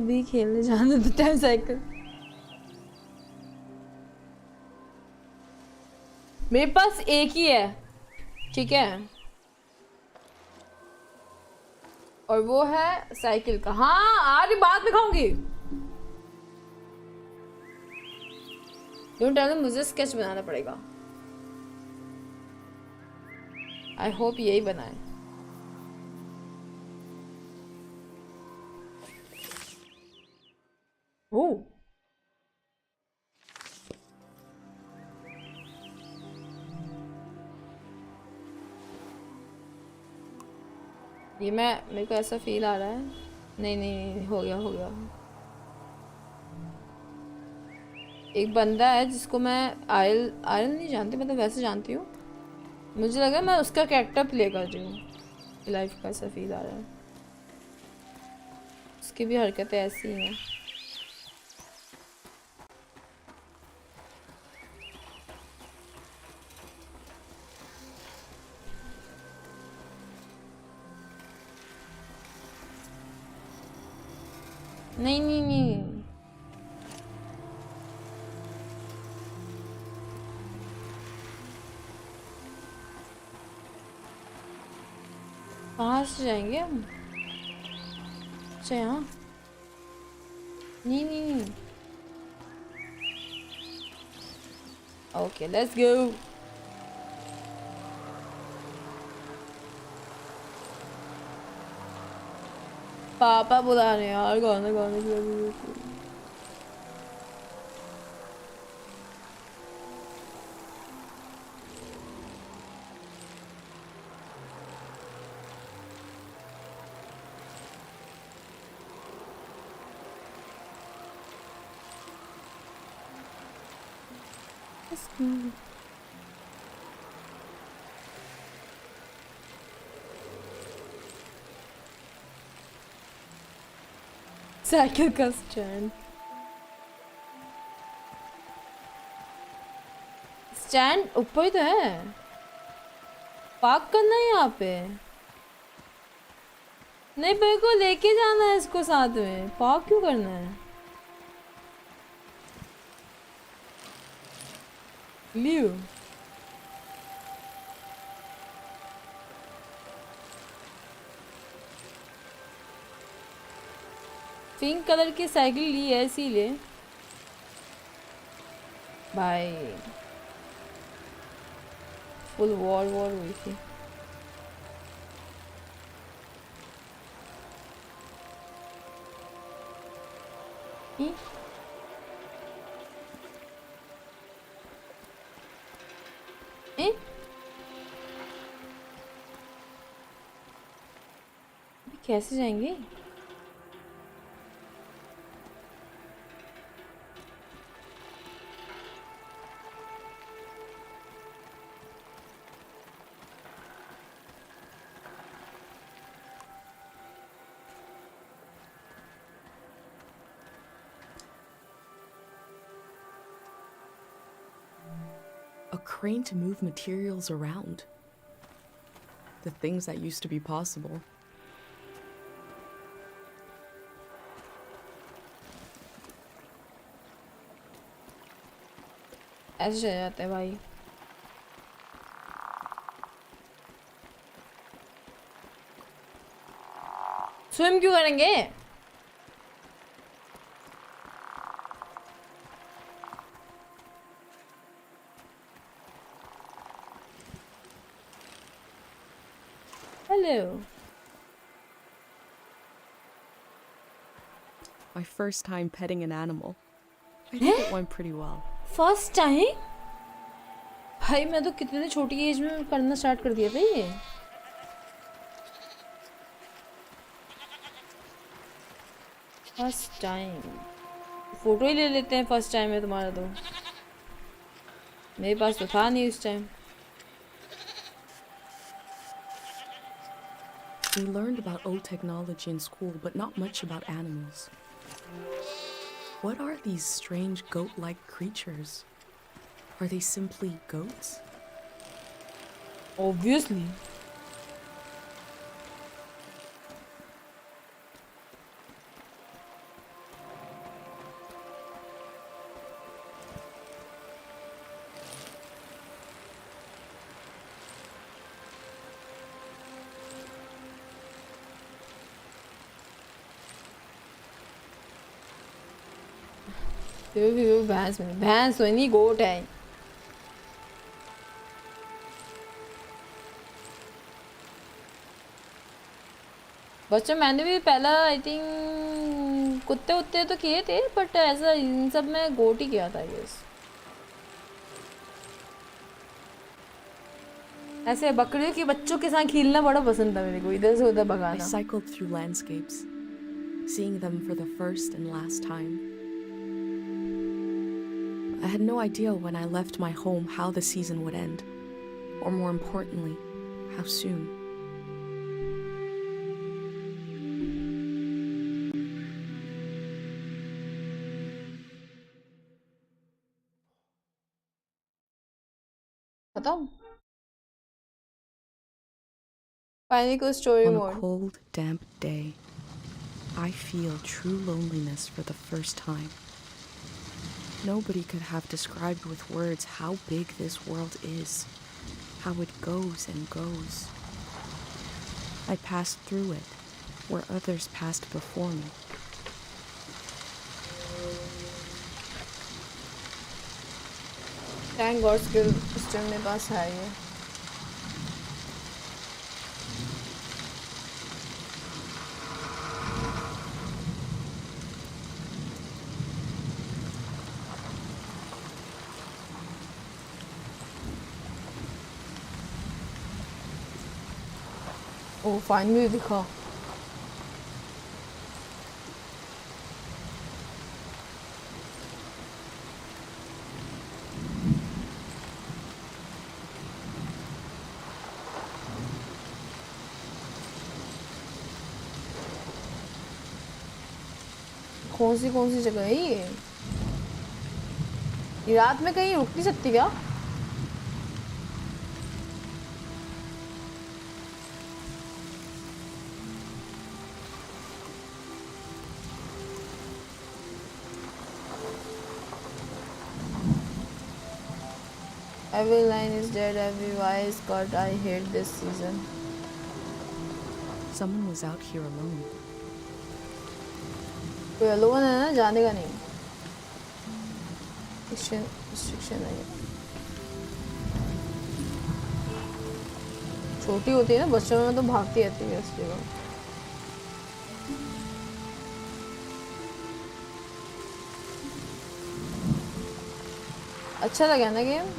भी खेलने जाने देता हूँ cycle. मेरे पास एक ही है, ठीक है, और वो है साइकिल का. हाँ, आज बाद में खाऊंगी. डोंट टेल मी, मुझे स्केच बनाना पड़ेगा. आई होप यही बनाए. ओह ये मेरे को ऐसा फील आ रहा है। नहीं नहीं नहीं, हो गया हो गया। एक बंदा है जिसको मैं आयल आयल नहीं जानती, मतलब वैसे जानती हूँ। मुझे लगा मैं उसका कैरेक्टर प्ले कर रही हूँ। लाइफ का ऐसा फील आ रहा है। उसकी भी हरकतें ऐसी ही हैं। नहीं नहीं नहीं, कहाँ से जाएंगे हम? अच्छा यहाँ। नहीं नहीं नहीं, ओके लेट्स गो। पापा बुला रहे हैं यार, गाना गाने के लिए। साइकिल का स्टैंड, स्टैंड ऊपर ही तो है। पार्क करना है यहाँ पे। नहीं, मेरे को लेके जाना है इसको साथ में। पार्क क्यों करना है? लियो पिंक कलर की साइकिल ली है इसीलिए भाई। फुल वॉर वॉर हुई थी। कैसे जाएंगे? A crane to move materials around. The things that used to be possible. ऐसे चले जाते हैं भाई। स्विम क्यों करेंगे? Hello. My first time petting an animal. I think it went pretty well. First time? भाई मैं तो कितने छोटी एज में करना स्टार्ट कर दिया था ये। फर्स्ट टाइम फोटो ही ले लेते हैं। फर्स्ट टाइम है तुम्हारा तो। मेरे पास तो था नहीं उस time. We learned about old technology in school, but not much about animals. What are these strange goat-like creatures? Are they simply goats? Obviously. भैंस में भैंस तो नहीं, गोट है। बच्चों मैंने भी पहला आई थिंक कुत्ते उत्ते तो किए थे बट ऐसा इन सब में गोट ही किया था गेस। ऐसे बकरियों के बच्चों के साथ खेलना बड़ा पसंद था मेरे को, इधर से उधर I भगाना। cycled through landscapes, seeing them for the first and last time. I had no idea when I left my home how the season would end, or more importantly, how soon. बताऊं? Finally कोई story On a mode. cold, damp day, I feel true loneliness for the first time. Nobody could have described with words how big this world is, how it goes and goes. I passed through it, where others passed before me. Thank God skill system मेरे पास है ये। ओ finally दिखा। कौन सी जगह है ये? रात में कहीं रुक नहीं सकती क्या? Every line is dead, every Y is cut. I hate this season. Someone was out here alone. कोई अलोन है ना, जाने का नहीं। रिस्ट्रिक्शन है ये। छोटी होती है ना, बच्चों में तो भागती रहती है इस जगह। अच्छा लगा ना game?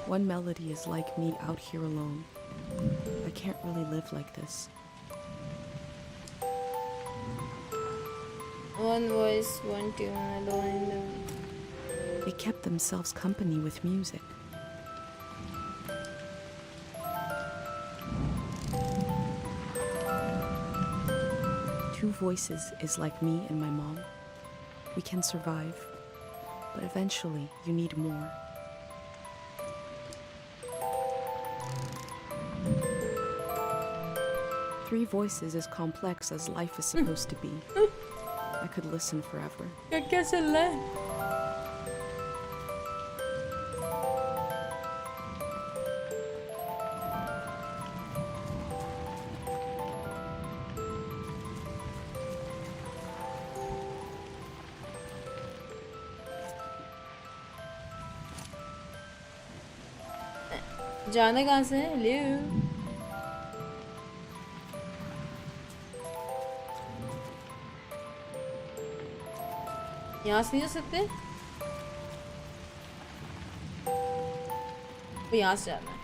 One melody is like me out here alone. I can't really live like this. One voice, one tune, alone in the... They kept themselves company with music. Two voices is like me and my mom. We can survive, but eventually you need more. Three voices as complex as life is supposed to be. I could listen forever. क्या चल रहा है? जाना कहाँ से है? ले यहाँ से नहीं जा सकते? तो यहाँ से जाना है।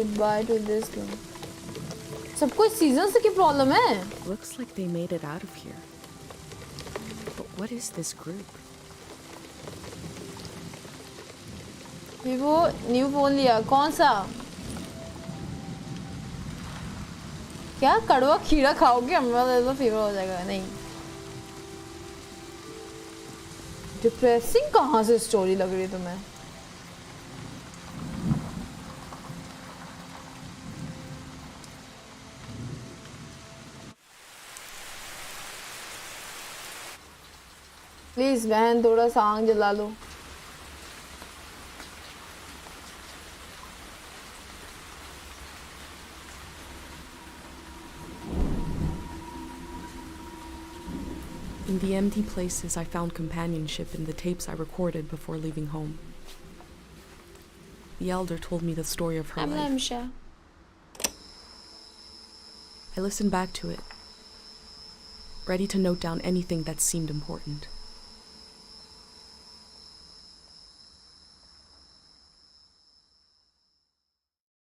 Goodbye to this game. सबको इस सीजन से क्या प्रॉब्लम है? Looks like they made it out of here. But what is this group? Vivo new phone लिया, कौन सा? क्या कड़वा खीरा खाओगे? हमारा तो फीवर हो जाएगा। नहीं, डिप्रेसिंग कहाँ से स्टोरी लग रही है तुम्हें? प्लीज बहन थोड़ा सा आग जला लो. In the empty places, I found companionship in the tapes I recorded before leaving home. The elder told me the story of her life. हमेशा. I listened back to it, ready to note down anything that seemed important.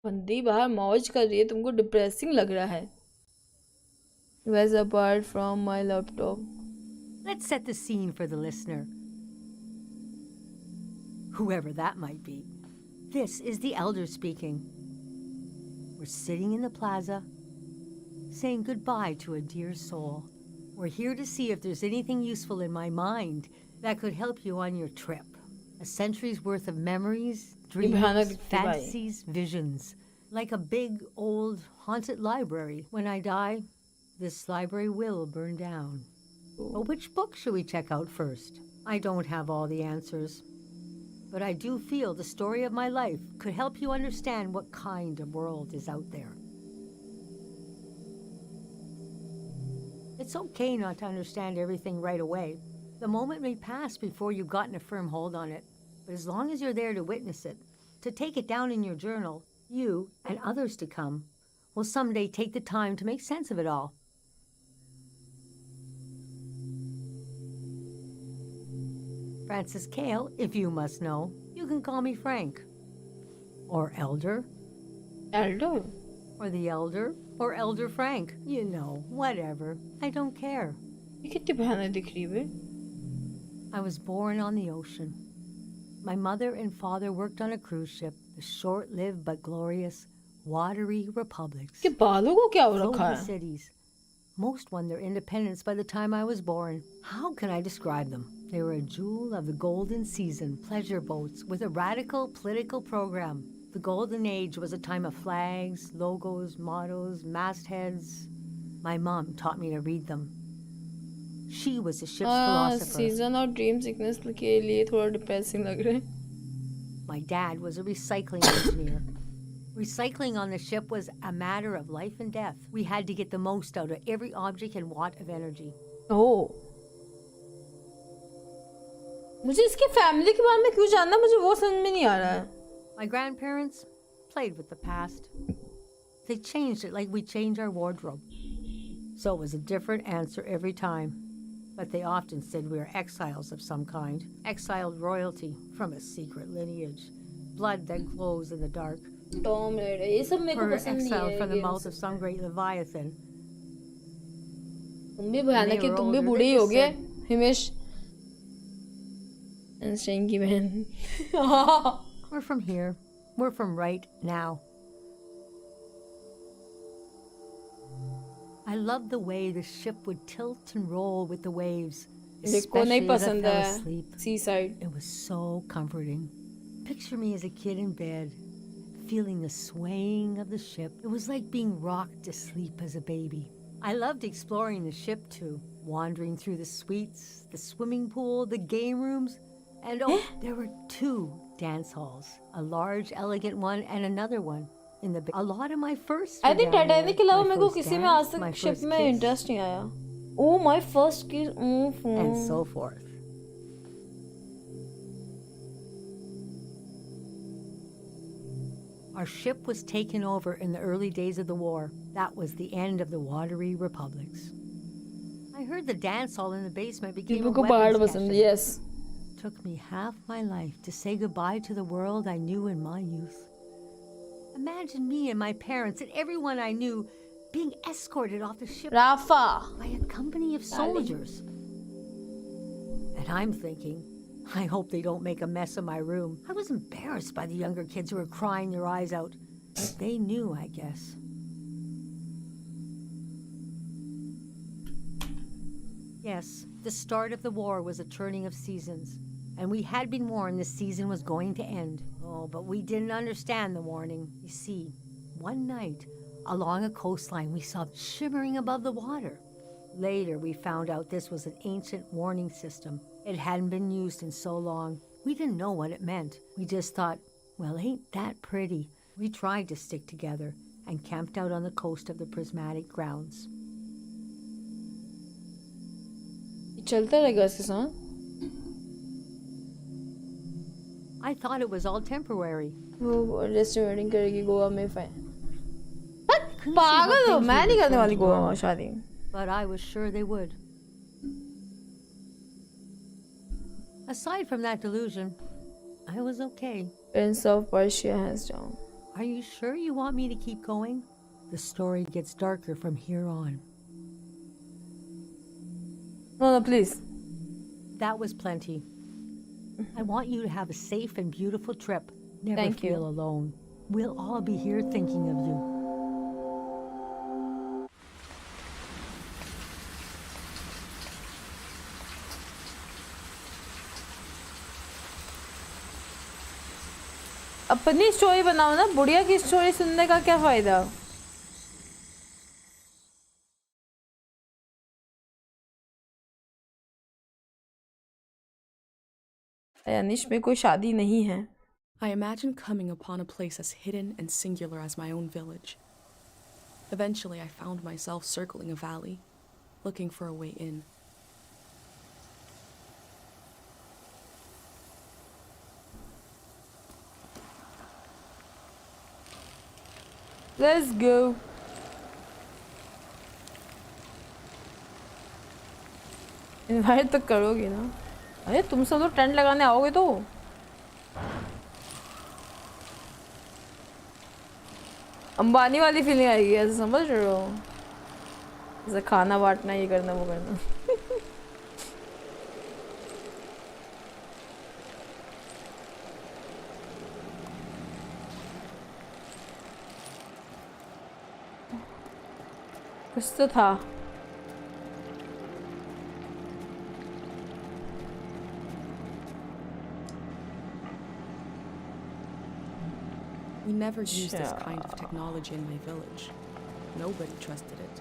बंदी बाहर मौज कर रही है, तुमको depressing लग रहा है. Where's apart from my laptop? Let's set the scene for the listener. Whoever that might be. This is the elder speaking. We're sitting in the plaza, saying goodbye to a dear soul. We're here to see if there's anything useful in my mind that could help you on your trip. A century's worth of memories, dreams, fantasies, visions. Like a big, old, haunted library. When I die, this library will burn down. But which book should we check out first? I don't have all the answers. But I do feel the story of my life could help you understand what kind of world is out there. It's okay not to understand everything right away. The moment may pass before you've gotten a firm hold on it. But as long as you're there to witness it, to take it down in your journal, you and others to come will someday take the time to make sense of it all. Francis Cale, if you must know. You can call me Frank. Or Elder. Elder? Or the Elder. Or Elder Frank. You know, whatever. I don't care. ये कितनी भयानक दिख रही है. I was born on the ocean. My mother and father worked on a cruise ship, the short-lived but glorious watery republics. के बालों को क्या हो रखा Floating है? cities. Most won their independence by the time I was born. How can I describe them? They were a jewel of the golden season, pleasure boats with a radical political program. The golden age was a time of flags, logos, mottos, mastheads. My mom taught me to read them. She was a ship's philosopher. Season और dream sickness के लिए थोड़ा depressing लग रहा है. My dad was a recycling engineer. Recycling on the ship was a matter of life and death. We had to get the most out of every object and watt of energy. Oh. मुझे इसके family के बारे में क्यों जानना, मुझे वो समझ में नहीं आ रहा है. My grandparents played with the past. They changed it like we change our wardrobe. So it was a different answer every time. But they often said we were exiles of some kind. Exiled royalty from a secret lineage. Blood that glows in the dark. Tom Raider, ये सब मेरे को Or पसंद नहीं exiled है. from the mouth of some great leviathan. तुम भी भयानक है, तुम भी बूढ़े ही हो गए, हिमेश. Einstein की बहन. We're from here. We're from right now. I loved the way the ship would tilt and roll with the waves. देखो नहीं Especially as I पसंद fell है. asleep. Seaside. It was so comforting. Picture me as a kid in bed, feeling the swaying of the ship. It was like being rocked to sleep as a baby. I loved exploring the ship too, wandering through the suites, the swimming pool, the game rooms, and oh, there were two dance halls, a large, elegant one and another one in the. A lot of my first. I think Titanic के अलावा My मेरे को first किसी में dance, आज तक my ship first में kiss, interest नहीं आया. Oh, my first kiss. and so forth. Our ship was taken over in the early days of the war. That was the end of the watery republics. I heard the dance hall in the basement became a को पहाड़ weapons पसंद. cache. Yes. Took me half my life to say goodbye to the world I knew in my youth. Imagine me and my parents and everyone I knew being escorted off the ship Rafa. by a company of soldiers. And I'm thinking, I hope they don't make a mess of my room. I was embarrassed by the younger kids who were crying their eyes out. But they knew, I guess. Yes, the start of the war was a turning of seasons. And we had been warned this season was going to end. Oh, but we didn't understand the warning. You see, one night, along a coastline we saw shimmering above the water. Later, we found out this was an ancient warning system. It hadn't been used in so long. We didn't know what it meant. We just thought, well, ain't that pretty? We tried to stick together and camped out on the coast of the prismatic grounds. ये चलता रहेगा इसके साथ? I thought it was all temporary. वो रेस्टोरेंटिंग करेगी गोवा में Couldn't see how पागल हो, things मैं would नहीं करने return वाली to गोवा normal, में शादी. but I was sure they would. Aside from that delusion, I was okay. Prince of Persia has down. Are you sure you want me to keep going? The story gets darker from here on. No, please. That was plenty. I want you to have a safe and beautiful trip. Never Thank you. feel alone. We'll all be here thinking of you. अपनी story बनाओ ना, बुढ़िया की story सुनने का क्या फायदा? अनिश में कोई शादी नहीं है. I imagine coming upon a place as hidden and singular as my own village. Eventually, I found myself circling a valley, looking for a way in. Let's go. Invite तो करोगे ना? अरे तुम सब तो टेंट लगाने आओगे तो अंबानी वाली फीलिंग आएगी, ऐसे समझ रहे हो? जैसे खाना बांटना, ये करना वो करना. कुछ तो था. We never used this kind of technology in my village. Nobody trusted it.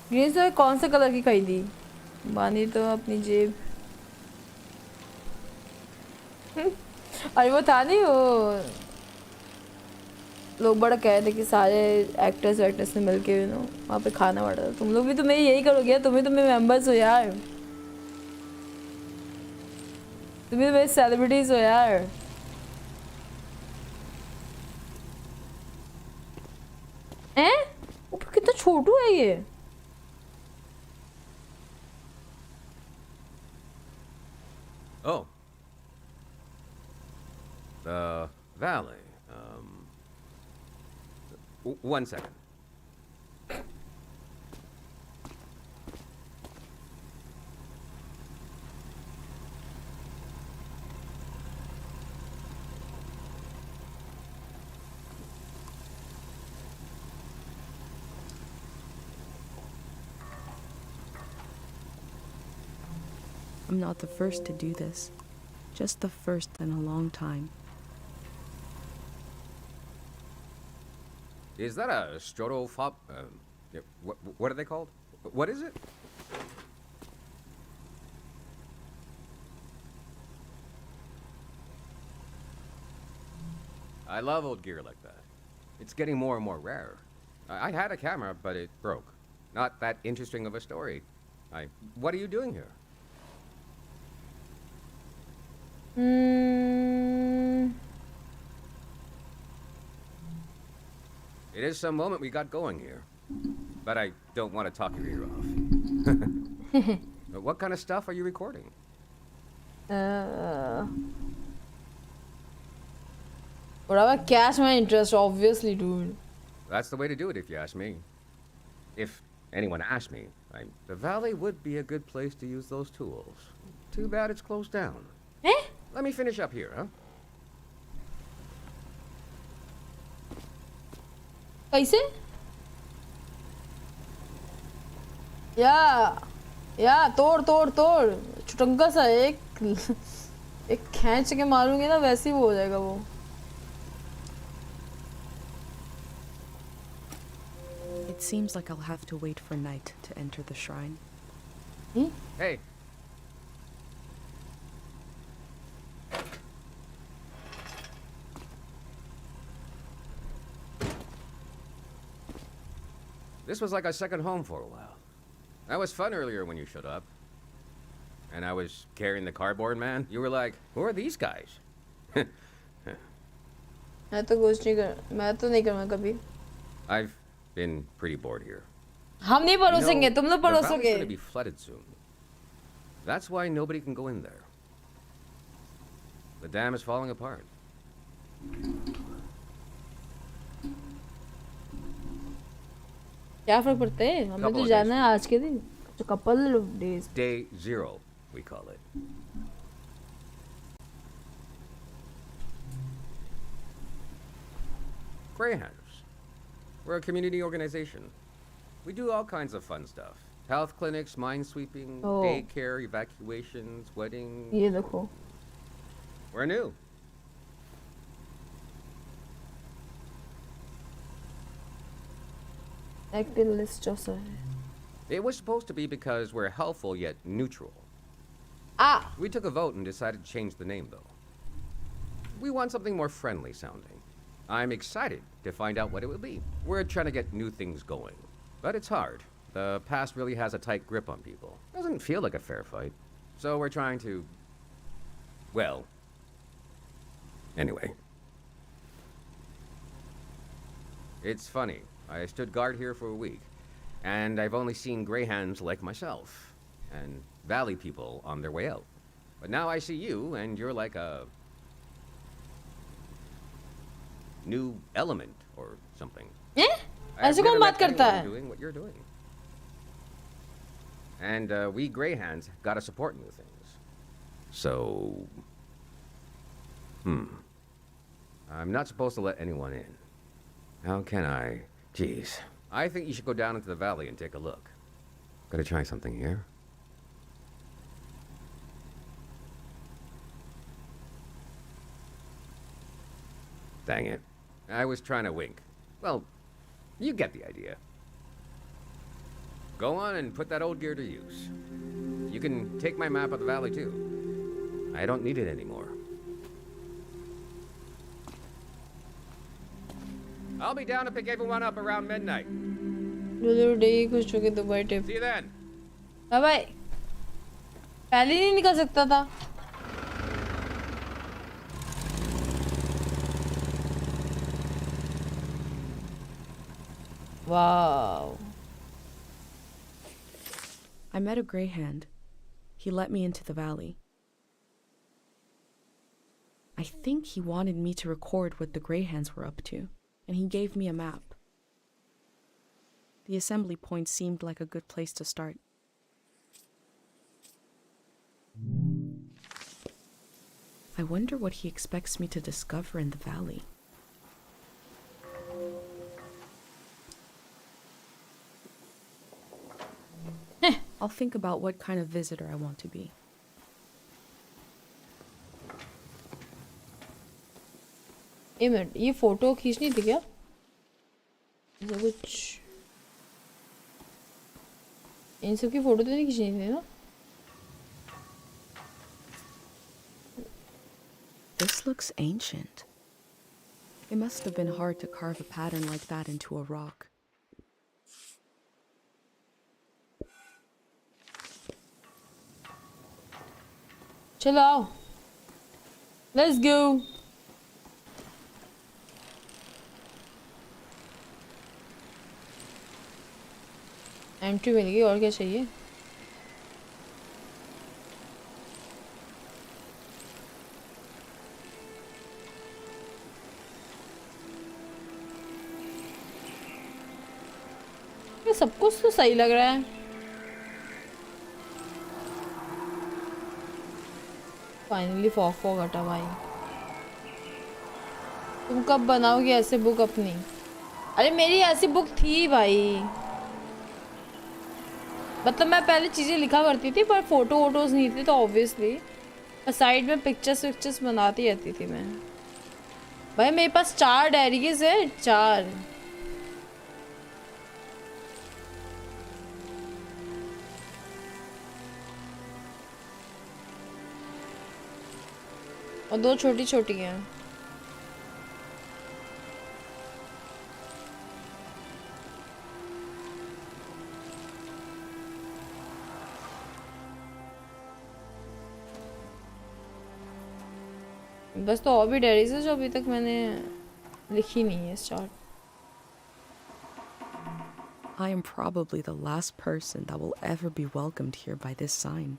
Green से कौन से कलर की खरीदी? बानी तो अपनी जेब. अरे वो था नहीं, वो लोग बड़ा कह रहे थे कि सारे एक्टर्स ने मिलके वहाँ पे खाना बांटा था. तुम लोग भी तो मेरी यही करोगे, तुम भी तो मेरे मेंबर्स हो यार, तुम भी तो मेरे सेलिब्रिटीज हो यार. हैं? ऊपर कितना छोटू है ये. Oh. The valley. One second. I'm not the first to do this, just the first in a long time. Is that a strotopop? What are they called? What is it? I love old gear like that. It's getting more and more rare. I had a camera, but it broke. Not that interesting of a story. What are you doing here? It is some moment we got going here. But I don't want to talk your ear off. What kind of stuff are you recording? Whatever catch my interest, obviously, dude. That's the way to do it, if you ask me. If anyone asked me, the valley would be a good place to use those tools. Too bad it's closed down. Eh? Let me finish up here, huh? कैसे? Yeah. या तोड़ तोड़ तोड़ चुटंका सा एक खींच के मारूंगी ना वैसे ही वो हो जाएगा वो। It seems like I'll have to wait for night to enter the shrine. Hey. This was like a second home for a while. That was fun earlier when you showed up. And I was carrying the cardboard man. You were like, who are these guys? मैं तो नहीं करूँगा कभी। I've been pretty bored here. हम नहीं परोसेंगे, तुम लोग The valley's परोसोगे। gonna be flooded soon. That's why nobody can go in there. The dam is falling apart. क्या फर्क पड़ता है? हमें तो जाना है आज के दिन। तो couple of days. Day 0, we call it. Greyhounds. We're a community organization. We do all kinds of fun stuff. Health clinics, mine sweeping, daycare, evacuations, weddings. ये देखो। We're new. Active list जैसा है। It was supposed to be because we're helpful yet neutral. Ah. We took a vote and decided to change the name, though. We want something more friendly sounding. I'm excited to find out what it will be. We're trying to get new things going. But it's hard. The past really has a tight grip on people. Doesn't feel like a fair fight. So we're trying to... well... anyway. It's funny. I stood guard here for a week, and I've only seen greyhounds like myself, and valley people on their way out. But now I see you, and you're like a... new element or something. ऐसे कौन बात करता है? Doing what you're doing. And we greyhounds gotta support new things. So... I'm not supposed to let anyone in. How can I? Jeez. I think you should go down into the valley and take a look. Gotta try something here. Dang it. I was trying to wink. Well, you get the idea. Go on and put that old gear to use. You can take my map of the valley too. I don't need it anymore. I'll be down to pick everyone up around midnight. खुश होके Dubai tip. See you then. Bye bye. पहले नहीं निकल सकता था। Wow. I met a greyhound. He let me into the valley. I think he wanted me to record what the greyhounds were up to, and he gave me a map. The assembly point seemed like a good place to start. I wonder what he expects me to discover in the valley. I'll think about what kind of visitor I want to be. एक minute, ये photo खींचनी थी क्या? ऐसा कुछ इन सब की photo तो नहीं खींचनी थी ना? This looks ancient. It must have been hard to carve a pattern like that into a rock. चलो आओ, let's go. एंट्री मिल गई, और क्या चाहिए? ये सब कुछ तो सही लग रहा है। फाइनली फॉग हटा भाई। तुम कब बनाओगे ऐसे बुक अपनी? अरे मेरी ऐसी बुक थी भाई। मतलब मैं पहले चीज़ें लिखा करती थी पर फोटो वोटोज नहीं थी तो ऑब्वियसली साइड में पिक्चर्स विक्चर्स बनाती रहती थी मैं। भाई मेरे पास 4 डायरीज है, 4। और 2 छोटी छोटी हैं। बस तो और भी डायरीज है जो अभी तक मैंने लिखी नहीं है start. I am probably the last person that will ever be welcomed here by this sign.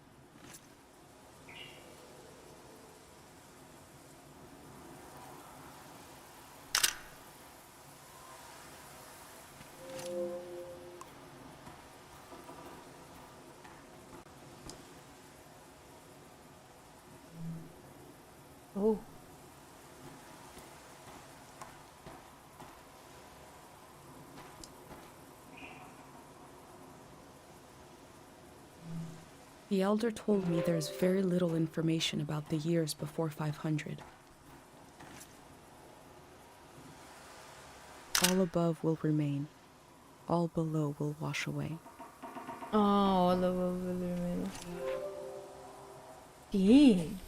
Oh. The elder told me there is very little information about the years before 500. All above will remain, all below will wash away. Oh, all above will remain. Dang.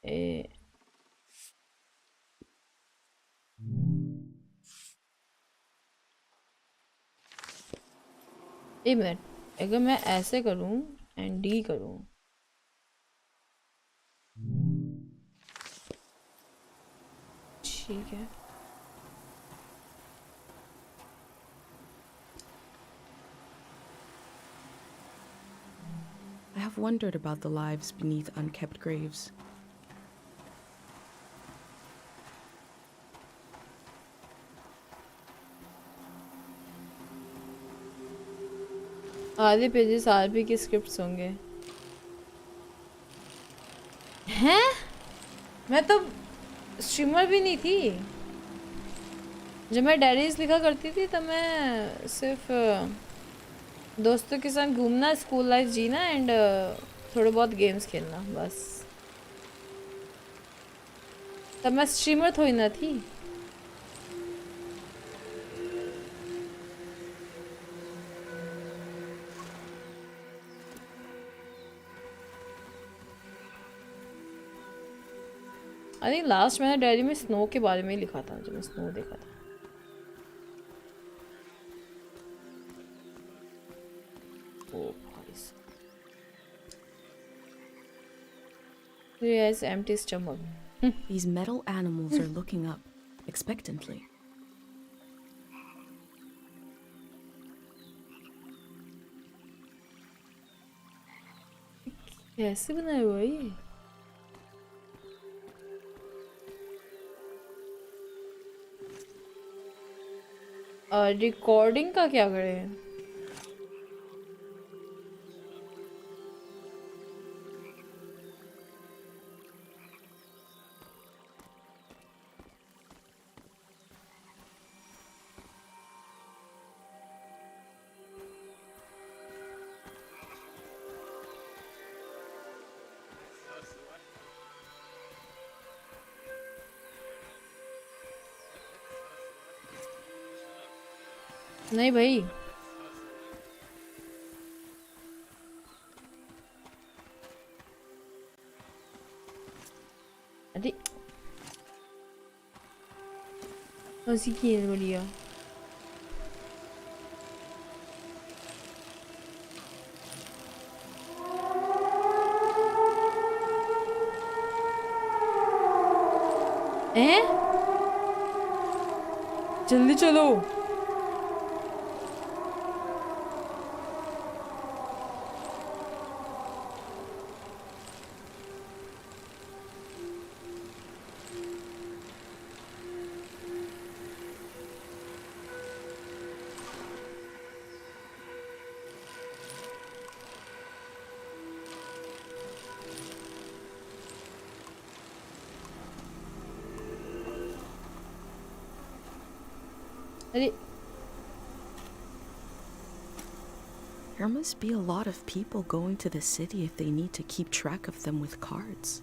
Eh. एक minute, अगर मैं ऐसे करूं and D करूं ठीक है। I have wondered about the lives beneath unkept graves. आधे pages RP की स्क्रिप्ट्स होंगे। हैं? मैं तो स्ट्रीमर भी नहीं थी। जब मैं डायरीज लिखा करती थी तब मैं सिर्फ दोस्तों के साथ घूमना, स्कूल लाइफ जीना एंड थोड़े बहुत गेम्स खेलना बस। तब मैं स्ट्रीमर थोड़ी ना थी। आई थिंक लास्ट मैंने डायरी में स्नो के बारे में ही लिखा था जब मैं स्नो देखा था। Oh, he has empty stomach. These metal animals are looking up, expectantly. कैसे बनाया हुआ है ये? रिकॉर्डिंग का क्या करें? नहीं भाई, अरे उसी की है बढ़िया। हैं? जल्दी चलो। अरे There must be a lot of people going to the city if they need to keep track of them with cards.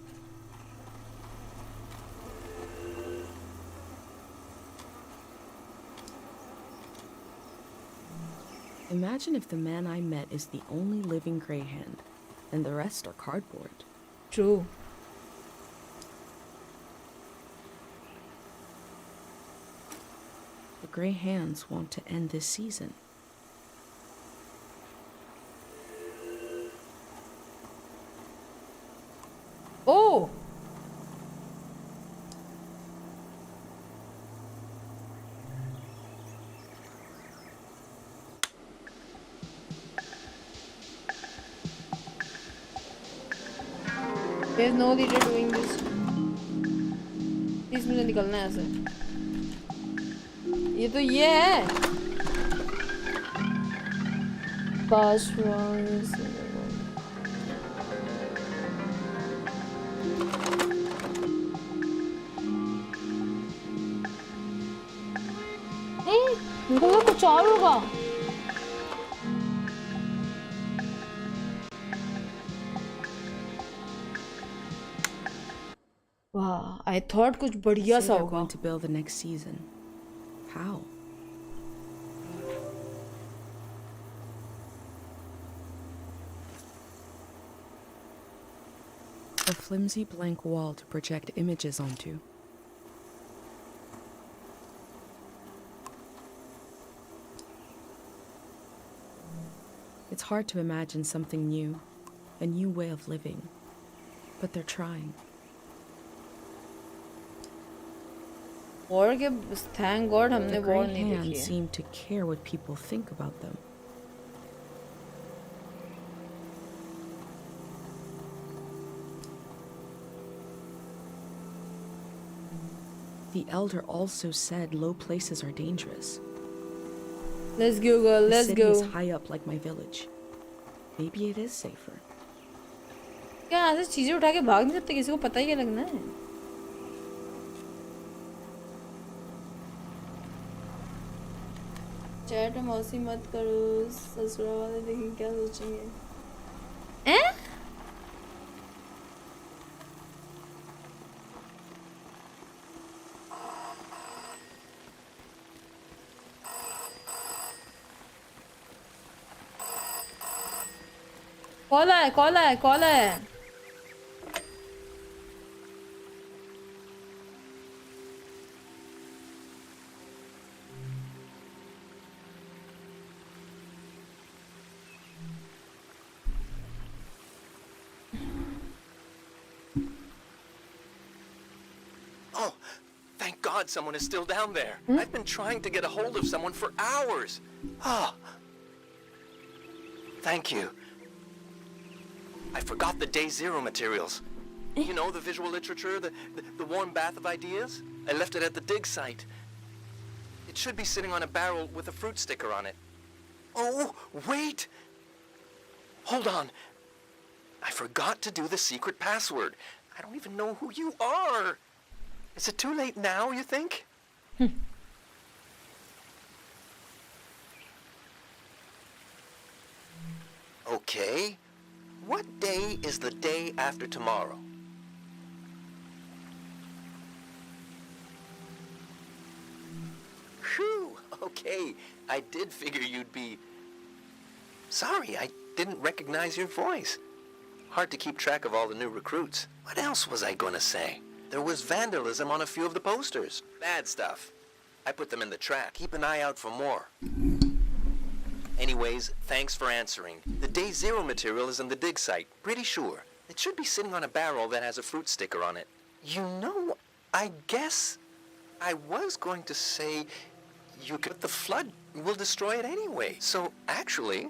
Imagine if the man I met is the only living gray hand, and the rest are cardboard. true. The gray hands want to end this season. Oh. There's no leader doing this. Please मुझे निकलना है ऐसे. ये तो ये है. Past rounds. मेरे को कुछ और होगा. वाह, I thought कुछ बढ़िया Say सा they're होगा. going to build the next season. How? A flimsy blank wall to project images onto. It's hard to imagine something new, a new way of living, but they're trying. और के thank God हमने The war gray नहीं देखी hands है. seem to care what people think about them. The elder also said low places are dangerous. Let's go girl, The let's city is go. high up like my village. Maybe it is safer. क्या यहाँ से चीजें उठा के भाग नहीं सकते, किसी को पता ही क्या लगना है. चैट मौसी मत करो, ससुराल वाले देखें क्या सोचेंगे. हैं? कॉल है, कॉल है, कॉल है. Oh, thank God someone is still down there. I've been trying to get a hold of someone for hours. Ah. Thank you. I forgot the day zero materials. You know, the visual literature, the warm bath of ideas? I left it at the dig site. It should be sitting on a barrel with a fruit sticker on it. Oh, wait! Hold on. I forgot to do the secret password. I don't even know who you are. Is it too late now, you think? Okay. What day is the day after tomorrow? Phew, okay. I did figure you'd be... Sorry, I didn't recognize your voice. Hard to keep track of all the new recruits. What else was I gonna say? There was vandalism on a few of the posters. Bad stuff. I put them in the track. Keep an eye out for more. Anyways, thanks for answering. The day zero material is in the dig site. Pretty sure. It should be sitting on a barrel that has a fruit sticker on it. You know, I guess I was going to say you could... The flood will destroy it anyway. So, actually,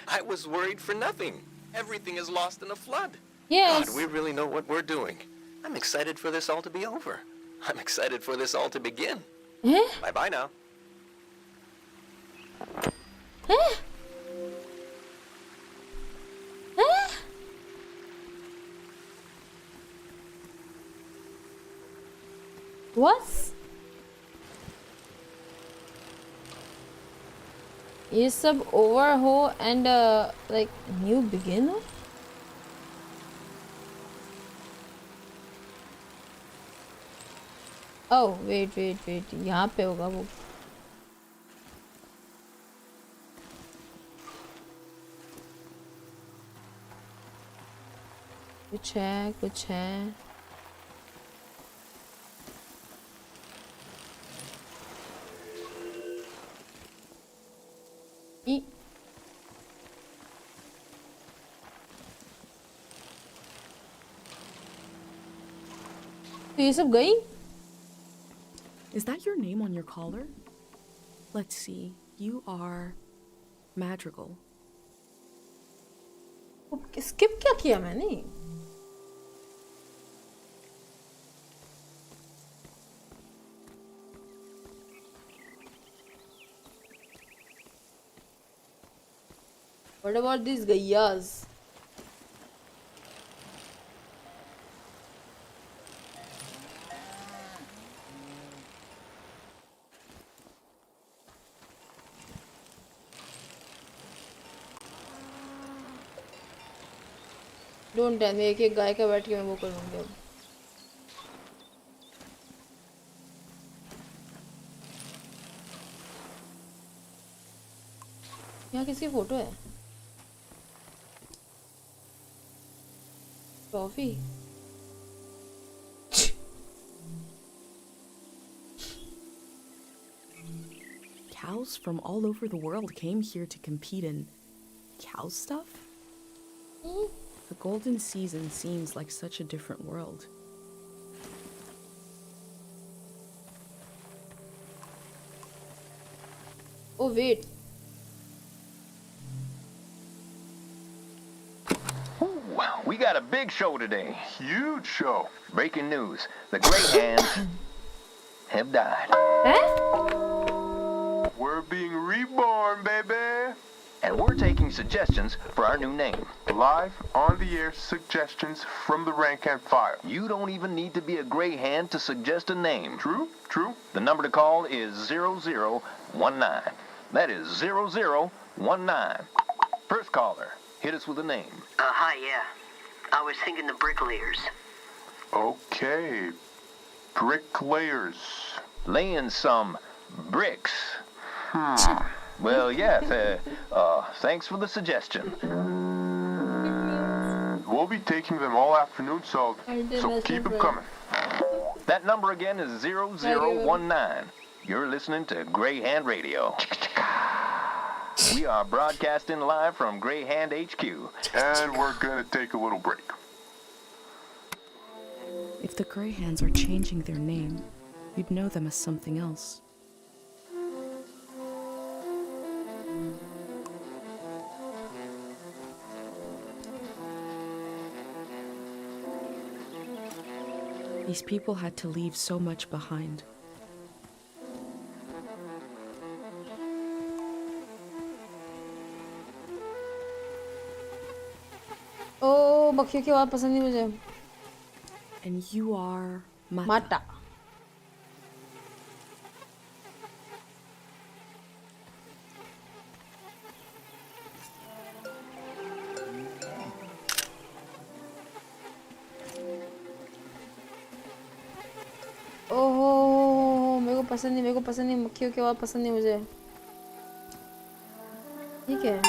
I was worried for nothing. Everything is lost in a flood. Yes. God, we really know what we're doing. I'm excited for this all to be over. I'm excited for this all to begin. हैं? Bye-bye now. हैं? हैं? What? ये सब over हो and like new begin हो? Oh wait यहाँ पे होगा वो. कुछ है. तो ये सब गई? Is that your name on your collar? Let's see. You are Madrigal. Skip क्या किया मैंने? What about these gaiyas? Don't tell me एक गाय का बैठ के मैं वो करूँगी अब. यहाँ किसकी फोटो है? Trophy. Cows from all over the world came here to compete in cow stuff? The golden season seems like such a different world. Oh wait. Wow, we got a big show today. Huge show. Breaking news. The great hands have died. We're being reborn, baby. And we're taking suggestions for our new name. Live on the air suggestions from the rank and file. You don't even need to be a gray hand to suggest a name. True. The number to call is 0019. That is 0019. First caller, hit us with a name. Hi, yeah. I was thinking the bricklayers. Okay. Bricklayers. Laying some bricks. Well, yeah, thanks for the suggestion. We'll be taking them all afternoon, so keep them coming. That number again is 0019. You're listening to Greyhand Radio. We are broadcasting live from Greyhand HQ. And we're gonna take a little break. If the Greyhands are changing their name, you'd know them as something else. These people had to leave so much behind. Oh, बखियों की आवाज़ पसंद नहीं मुझे. And you are Mata. ओह मेरे को पसंद नहीं मक्खियों की आवाज़ पसंद नहीं मुझे. ठीक है.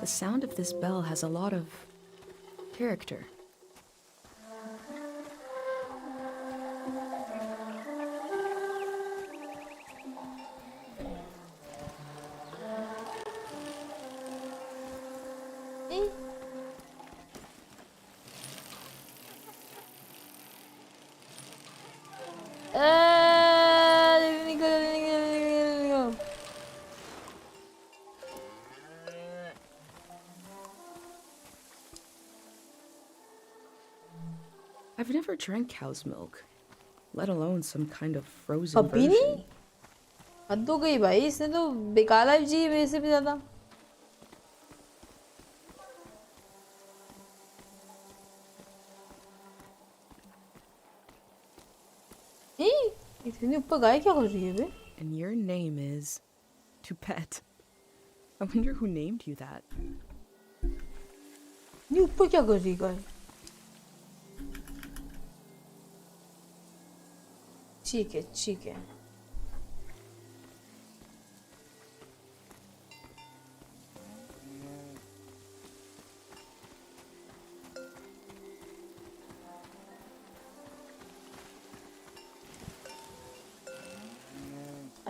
The sound of this bell has a lot of character. I've never drank cow's milk, let alone some kind of frozen puppy version. नहीं? हद हो गई भाई, इसने तो बेकाला जी मेरे से भी ज़्यादा. इतनी ऊपर गाय क्या कर रही है बे? And your name is Tupet. I wonder who named you that. ये ऊपर क्या कर रही है? ठीक है, ठीक है.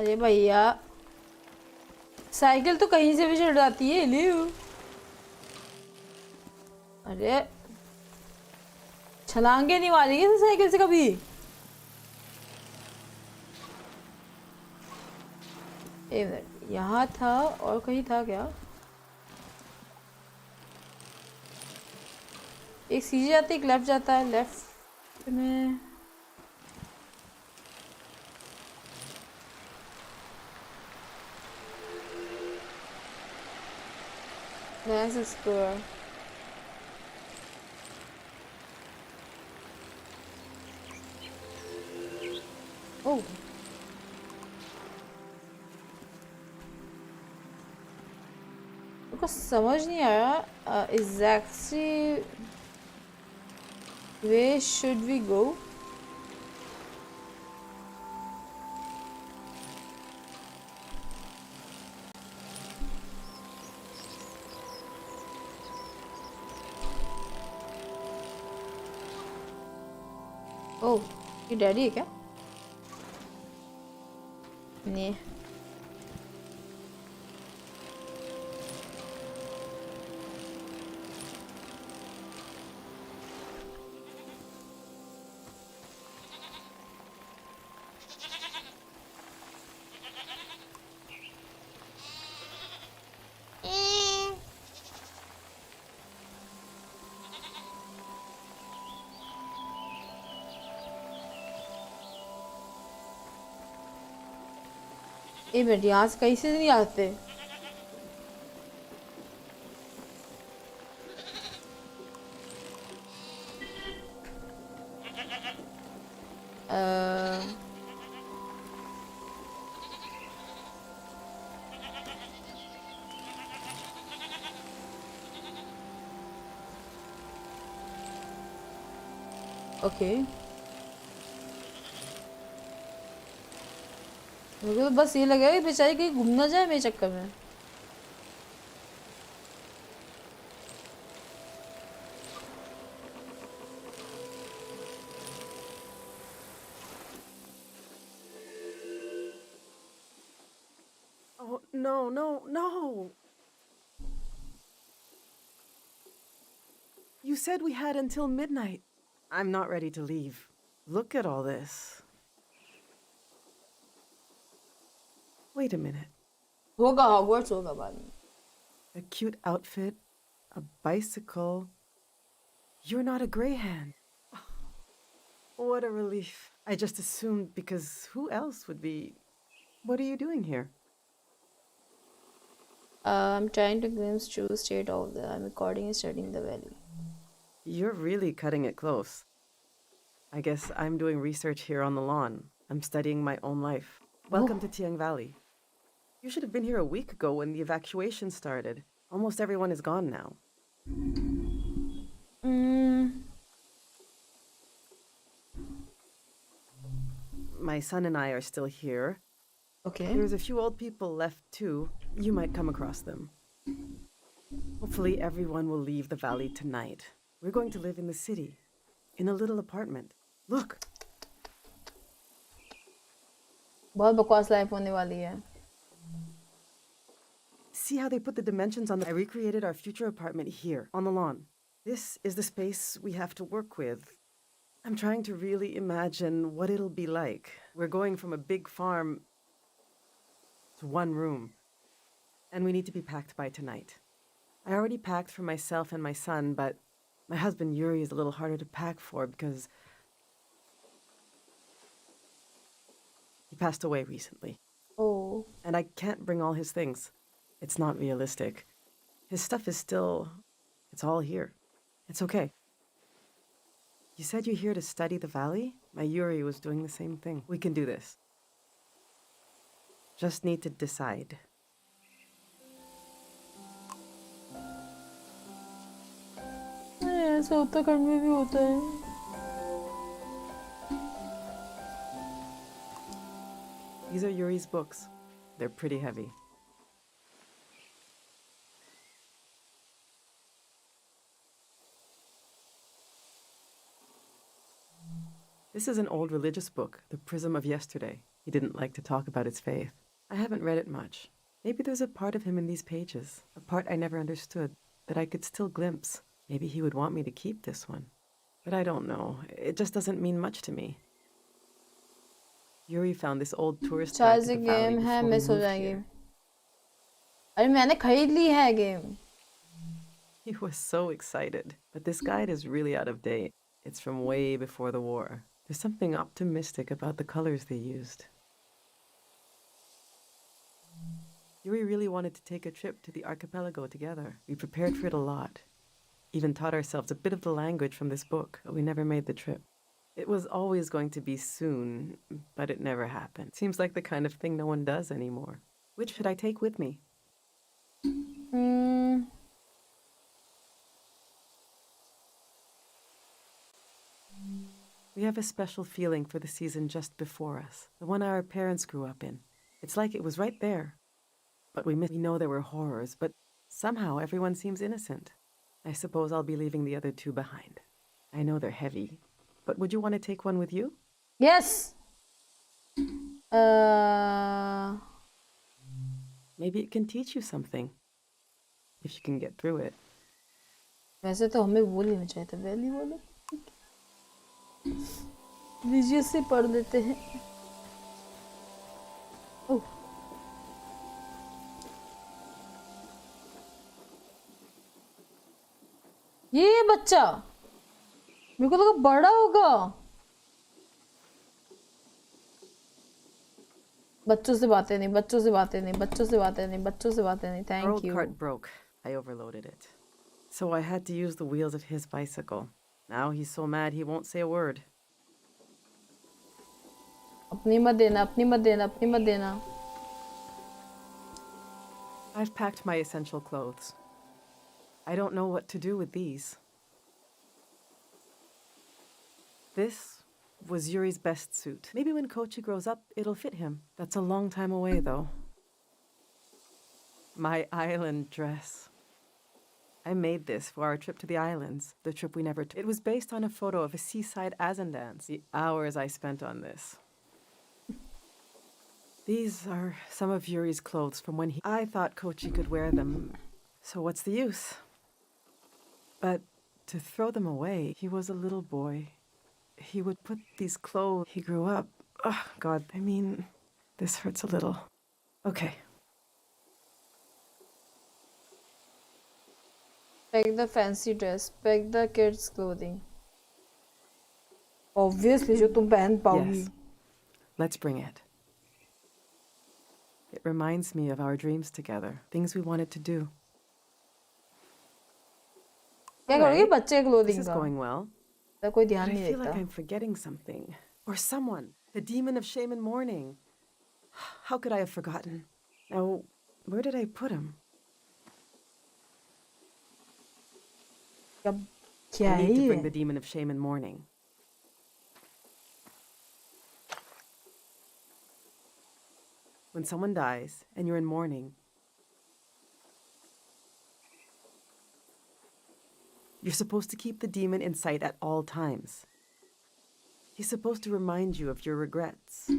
अरे भैया, साइकिल तो कहीं से भी चढ़ जाती है. लियो. अरे छलांगे नहीं मारी है साइकिल से कभी. एक मिनट, यहाँ था और कहीं था क्या? एक सीधे जाता है, एक लेफ्ट जाता है. लेफ्ट में let's explore. Oh. मुझको समझ नहीं आया exactly where should we go? ओह, ये डैडी है क्या? नहीं. एक मिनट, यहाँ से कहीं से नहीं आते. ओके. मुझे तो बस ये लगा कि बेचारी कहीं घूम ना जाए मेरे चक्कर में. Oh, no, no, no! You said we had until midnight. I'm not ready to leave. Look at all this. Wait a minute. होगा, हॉगवर्ट्स होगा बाद में. A cute outfit, a bicycle. You're not a greyhand. What a relief. I just assumed because who else would be... What are you doing here? I'm trying to glimpse true state of the... I'm recording and studying the valley. You're really cutting it close. I guess I'm doing research here on the lawn. I'm studying my own life. Welcome to Tiang Valley. You should have been here a week ago when the evacuation started. Almost everyone is gone now. My son and I are still here. Okay. There's a few old people left too. You might come across them. Hopefully everyone will leave the valley tonight. We're going to live in the city, in a little apartment. Look! बहुत बकवास life होने वाली है. See how they put the dimensions on the... I recreated our future apartment here, on the lawn. This is the space we have to work with. I'm trying to really imagine what it'll be like. We're going from a big farm to one room. And we need to be packed by tonight. I already packed for myself and my son, but my husband Yuri is a little harder to pack for because he passed away recently. Oh. And I can't bring all his things. It's not realistic. His stuff is still... It's all here. It's okay. You said you're here to study the valley? My Yuri was doing the same thing. We can do this. Just need to decide. ऐसा उत्तराखंड में भी होता है. These are Yuri's books. They're pretty heavy. This is an old religious book, The Prism of Yesterday. He didn't like to talk about his faith. I haven't read it much. Maybe there's a part of him in these pages, a part I never understood, that I could still glimpse. Maybe he would want me to keep this one. But I don't know. It just doesn't mean much to me. Yuri found this old tourist guide to the valley game है before we miss हो moved जाएगी. here. अरे मैंने खरीद ली है game. He was so excited. But this guide is really out of date. It's from way before the war. There's something optimistic about the colors they used. Yuri really wanted to take a trip to the archipelago together. We prepared for it a lot. Even taught ourselves a bit of the language from this book, but we never made the trip. It was always going to be soon, but it never happened. Seems like the kind of thing no one does anymore. Which should I take with me? We have a special feeling for the season just before us, the one our parents grew up in. It's like it was right there. But we know there were horrors, but somehow everyone seems innocent. I suppose I'll be leaving the other two behind. I know they're heavy, but would you want to take one with you? Yes. Maybe it can teach you something, if you can get through it. वैसे तो हमें वो लेना चाहिए था valley वाला. लीजिए से पढ़ लेते हैं. ओह. ये बच्चा मेरे को लगा बड़ा होगा. बच्चों से बातें नहीं, बच्चों से बातें नहीं, बच्चों से बातें नहीं, बच्चों से बातें नहीं. Our Thank old you. cart broke. I overloaded it. So I had to use the wheels of his bicycle. Now he's so mad he won't say a word. अपनी मत देना, अपनी मत देना, अपनी मत देना. I've packed my essential clothes. I don't know what to do with these. This was Yuri's best suit. Maybe when Kochi grows up, it'll fit him. That's a long time away, though. My island dress. I made this for our trip to the islands, the trip we never took. It was based on a photo of a seaside Azan dance. The hours I spent on this. These are some of Yuri's clothes from when I thought Kochi could wear them. So what's the use? But to throw them away, he was a little boy. He would put these clothes. He grew up. Oh, God, I mean, this hurts a little. Okay. Pack the fancy dress. Pack the kids' clothing. Obviously, जो तुम पहन पाओगी. Yes. Let's bring it. It reminds me of our dreams together, things we wanted to do. क्या करोगे बच्चे clothing This is का? going well. तो कोई But ध्यान I नहीं feel like देता. I'm forgetting something. Or someone. The demon of shame and mourning. How could I have forgotten? Now, where did I put him? क्या I है need to ये? bring the demon of shame and mourning. When someone dies and you're in mourning, you're supposed to keep the demon in sight at all times. He's supposed to remind you of your regrets.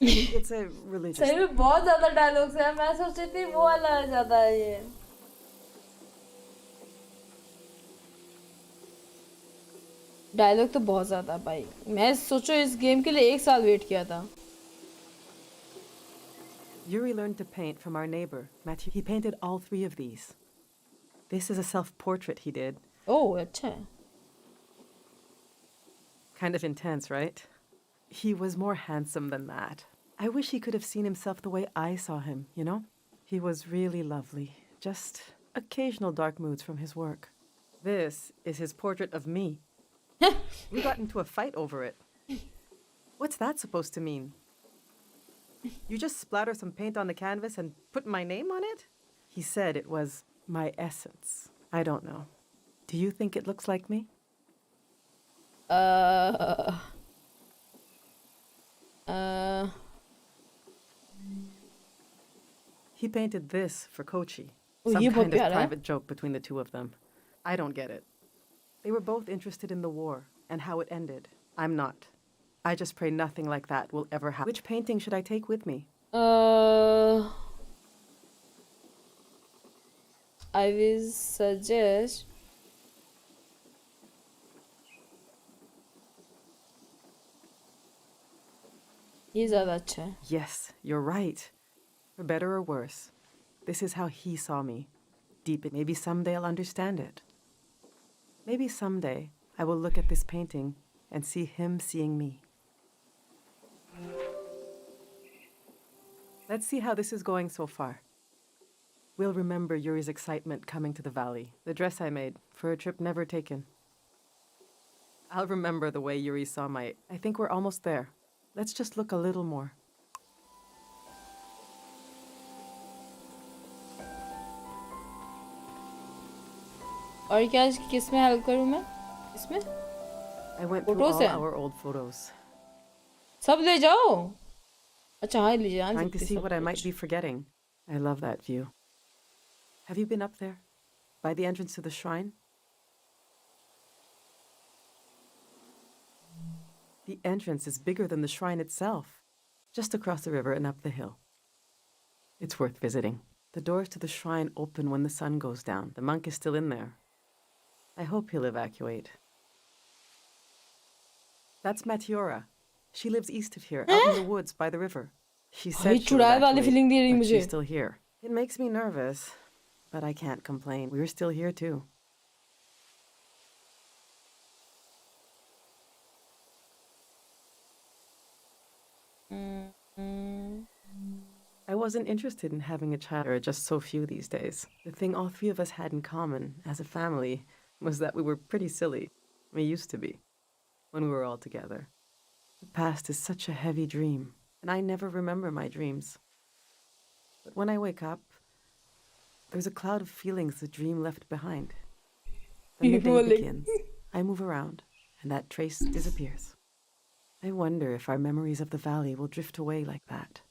It's a religious. सही में बहुत ज़्यादा dialogues हैं. मैं सोचती थी वो वाला आ जाता है ये. डायलॉग तो बहुत ज़्यादा भाई. मैं सोचो इस गेम के लिए 1 साल वेट किया था. Yuri learned to paint from our neighbor, Matthew. He painted all 3 of these. This is a self-portrait he did. ओह अच्छा है. Kind of intense, right? He was more handsome than that. I wish he could have seen himself the way I saw him, you know? He was really lovely. Just occasional dark moods from his work. This is his portrait of me. We got into a fight over it. What's that supposed to mean? You just splatter some paint on the canvas and put my name on it? He said it was my essence. I don't know. Do you think it looks like me? He painted this for Kochi. Some ये बहुत kind of प्यारा है. private joke between the two of them. I don't get it. They were both interested in the war and how it ended. I'm not. I just pray nothing like that will ever happen. Which painting should I take with me? I will suggest ये ज़्यादा अच्छा है. Yes, you're right. For better or worse, this is how he saw me. Deep. Maybe someday I'll understand it. Maybe someday I will look at this painting and see him seeing me. Let's see how this is going so far. We'll remember Yuri's excitement coming to the valley. The dress I made for a trip never taken. I'll remember the way Yuri saw my... I think we're almost there. Let's just look a little more. और क्या किसमें help करूँ मैं? इसमें? I went through Photos all हैं? our old photos. सब ले जाओ. अच्छा हाँ लीजिए. हाँ, Trying to सकते see सब what I कुछ. might be forgetting. I love that view. Have you been up there? By the entrance to the shrine? The entrance is bigger than the shrine itself. Just across the river and up the hill. It's worth visiting. The doors to the shrine open when the sun goes down. The monk is still in there. I hope he'll evacuate. That's Matiora. She lives east of here, out in the woods by the river. She said she'll चुड़ाए वाली evacuate, feeling दे रही but मुझे. she's still here. It makes me nervous, but I can't complain. We're still here too. I wasn't interested in having a child. There are just so few these days. The thing all three of us had in common as a family was that we were pretty silly. We used to be, when we were all together. The past is such a heavy dream, and I never remember my dreams. But when I wake up, there's a cloud of feelings the dream left behind. Then the day begins. I move around, and that trace disappears. I wonder if our memories of the valley will drift away like that.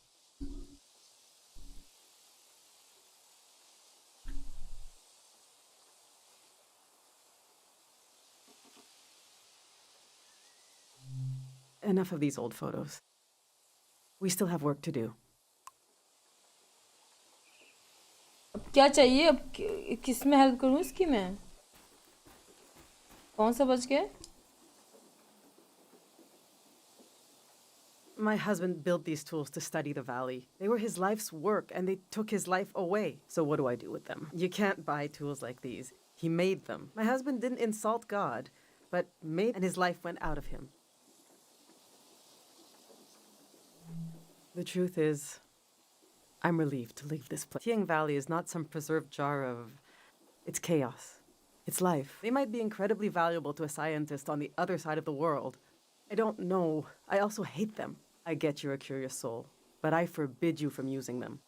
Enough of these old photos. We still have work to do. अब क्या चाहिए? अब किस में help करूँ इसकी मैं? कौन सा बच गया? My husband built these tools to study the valley. They were his life's work, and they took his life away. So what do I do with them? You can't buy tools like these. He made them. My husband didn't insult God, but made, and his life went out of him. The truth is, I'm relieved to leave this place. Tiang Valley is not some preserved jar of... It's chaos. It's life. They might be incredibly valuable to a scientist on the other side of the world. I don't know. I also hate them. I get you're a curious soul, but I forbid you from using them.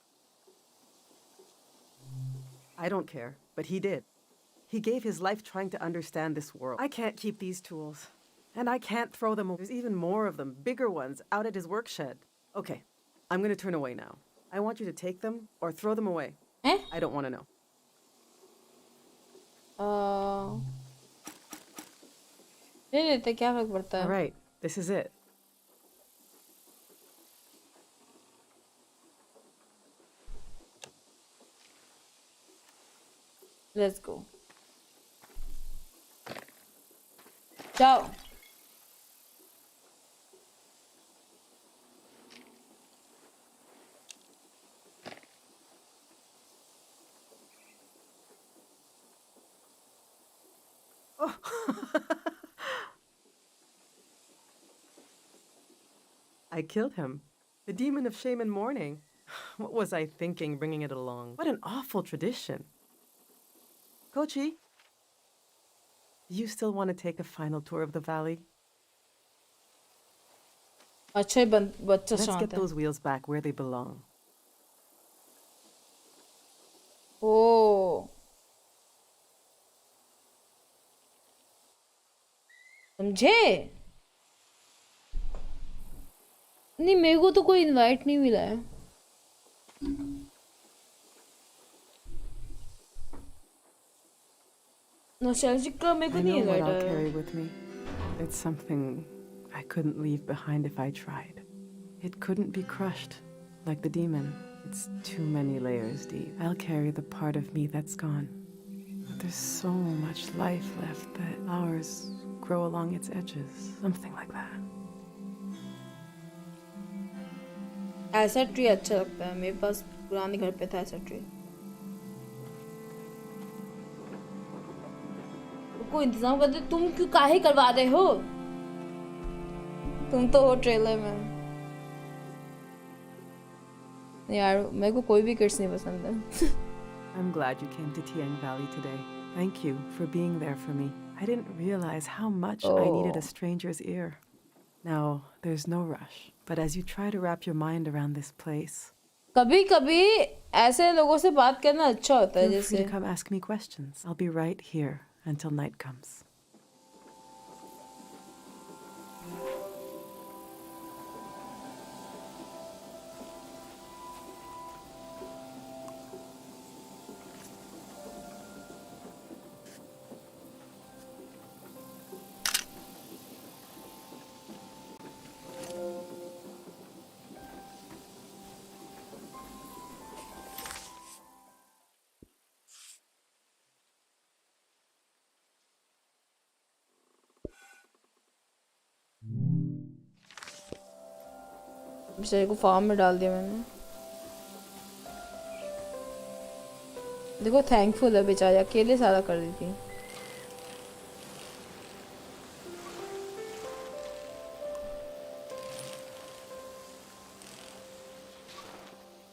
I don't care, but he did. He gave his life trying to understand this world. I can't keep these tools, and I can't throw them away. There's even more of them, bigger ones, out at his work shed. Okay, I'm gonna turn away now. I want you to take them or throw them away. I don't want to know. ले लेते, क्या फर्क पड़ता है? All right, this is it. Let's go. जाओ. I killed him. The demon of shame and mourning. What was I thinking bringing it along? What an awful tradition. Kochi, do you still want to take a final tour of the valley? अच्छा ही बच्चा Let's शांत get है. those wheels back where they belong. ओ समझे? नहीं मेरे को तो कोई इनवाइट नहीं मिला है. नॉस्टैल्जिक का मेरे को I नहीं know what इनवाइट I'll आया. carry with me. It's something I couldn't leave behind if I tried. It couldn't be crushed, like the demon. It's too many layers deep. I'll carry the part of me that's gone. But there's so much life left that flowers grow along its edges. Something like that. ऐसा tree अच्छा लगता है. मेरे पास पुराने घर पे था ऐसा ट्री. को इंतजाम करते. तुम क्यों काहे करवा रहे हो? तुम तो हो ट्रेलर में. यार मेरे को कोई भी किड्स नहीं पसंद है. I'm glad you came to Tiang Valley today. Thank you for being there for me. I didn't realize how much I needed a stranger's ear. Now, there's no rush. But as you try to wrap your mind around this place, कभी-कभी ऐसे लोगों से बात करना अच्छा होता है feel free जैसे. to come ask me questions. I'll be right here until night comes. बेचारे को फार्म में डाल दिया मैंने. देखो थैंकफुल है बेचारी. अकेले सारा कर दी थी.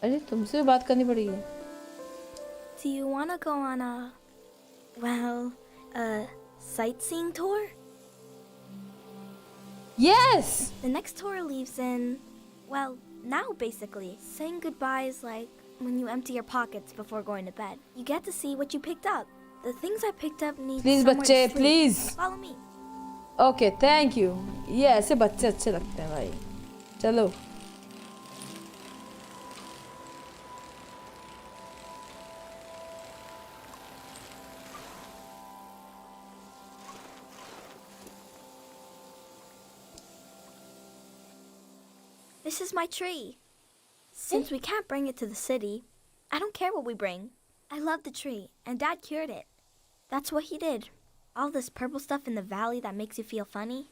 अरे तुमसे भी बात करनी पड़ेगी. Do you want to go on a sightseeing tour? Yes! The next tour leaves in, well, now basically. Saying goodbye is like when you empty your pockets before going to bed. You get to see what you picked up. The things I picked up need Please somewhere बच्चे, to sleep. please. Follow me. Okay thank you. ये ऐसे बच्चे अच्छे लगते हैं भाई. चलो. This is my tree. Since we can't bring it to the city, I don't care what we bring. I love the tree, and Dad cured it. That's what he did. All this purple stuff in the valley that makes you feel funny.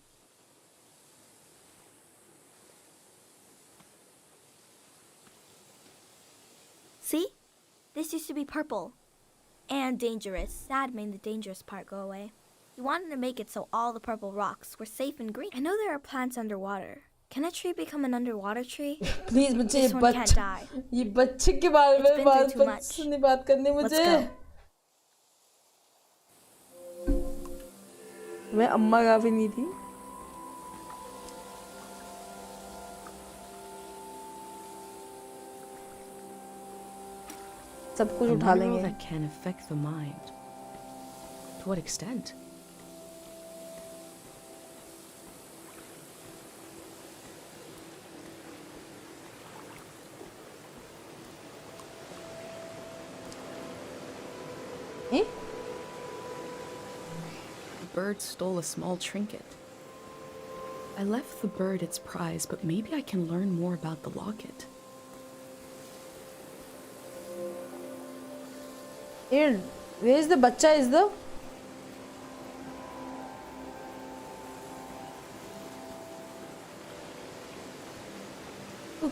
See? This used to be purple. And dangerous. Dad made the dangerous part go away. He wanted to make it so all the purple rocks were safe and green. I know there are plants underwater. Can a tree become an underwater tree? Please बच्चे This one can't die. ये बच्चे के बारे It's में been बात through too much. नहीं बात करनी Let's मुझे. go. मैं अम्मा का भी नहीं थी. सब कुछ A उठा mineral लेंगे. that can affect the mind. To what extent? Eh? The bird stole a small trinket. I left the bird its prize, but maybe I can learn more about the locket. Here, where is the बच्चा? Is the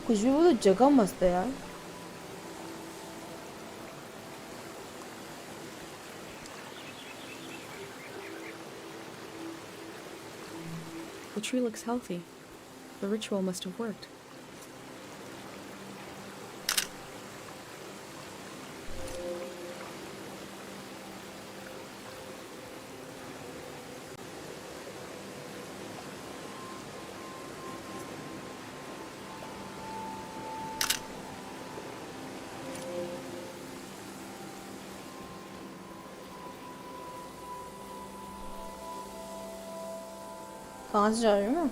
कुछ भी बोलो. जगह मस्त है यार. The tree looks healthy. The ritual must have worked. कहाँ से जा रही हूँ मैं?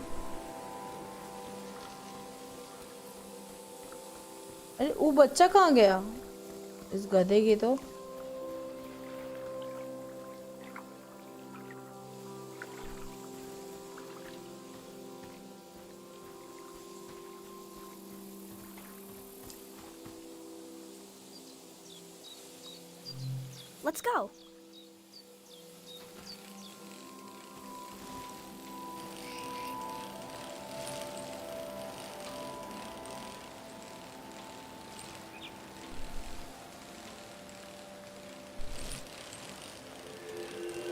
अरे वो बच्चा कहाँ गया इस गधे की तो? Let's go.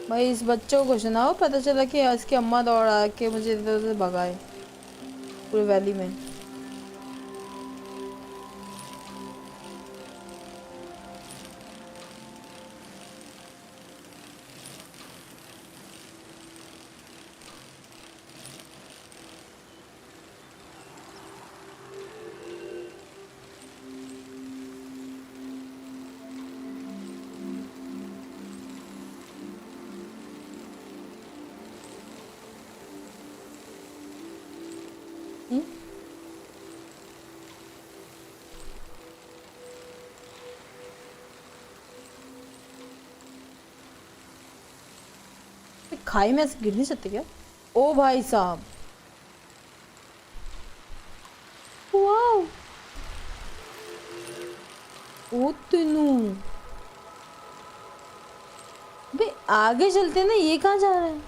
भाई इस बच्चों को कुछ ना हो, पता चला कि इसकी अम्मा दौड़ आ के मुझे इधर उधर भगाए पूरे वैली में। खाई में ऐसे गिर नहीं सकते क्या? ओ भाई साहब, वाओ, ओ तेनू भाई आगे चलते ना, ये कहाँ जा रहा है?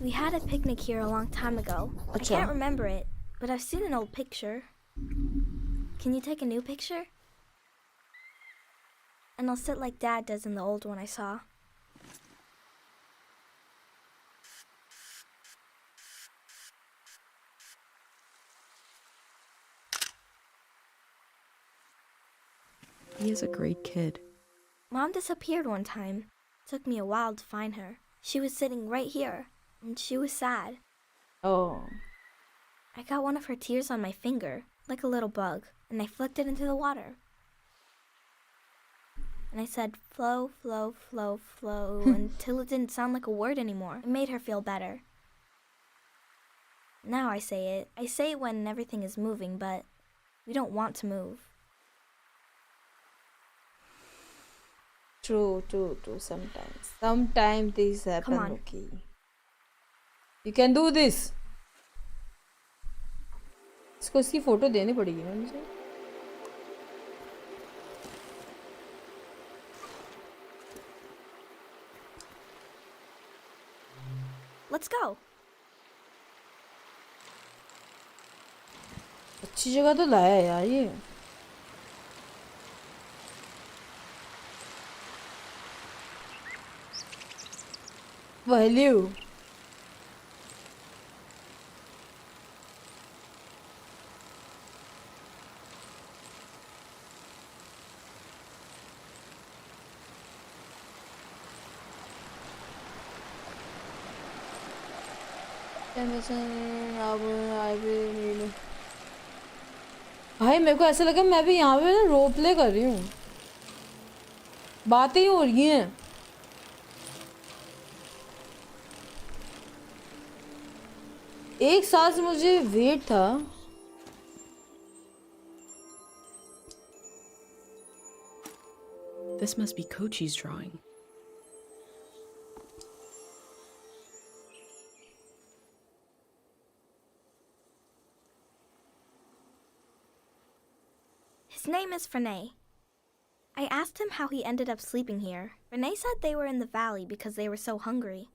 We had a picnic here a long time ago. I Acha. can't remember it, but I've seen an old picture. Can you take a new picture? And I'll sit like Dad does in the old one I saw. He is a great kid. Mom disappeared one time. Took me a while to find her. She was sitting right here, and she was sad. Oh. I got one of her tears on my finger, like a little bug, and I flicked it into the water. And I said, flow, flow, flow, flow, until it didn't sound like a word anymore. It made her feel better. Now I say it. I say it when everything is moving, but we don't want to move. True. Sometimes this happen. Come on. Okay. You can do this. इसको इसकी photo देनी पड़ेगी ना मुझे। Let's go. अच्छी जगह तो लाया है यार ये। वैल्यू भाई मेरे को ऐसा लगा मैं भी यहाँ पे ना रोल प्ले कर रही हूँ, बातें ही हो रही हैं। एक साल से मुझे वेट था। This must be Kochi's drawing. His name is Refrain. I asked him how he ended up sleeping here. Refrain said they were in the valley because they were so hungry.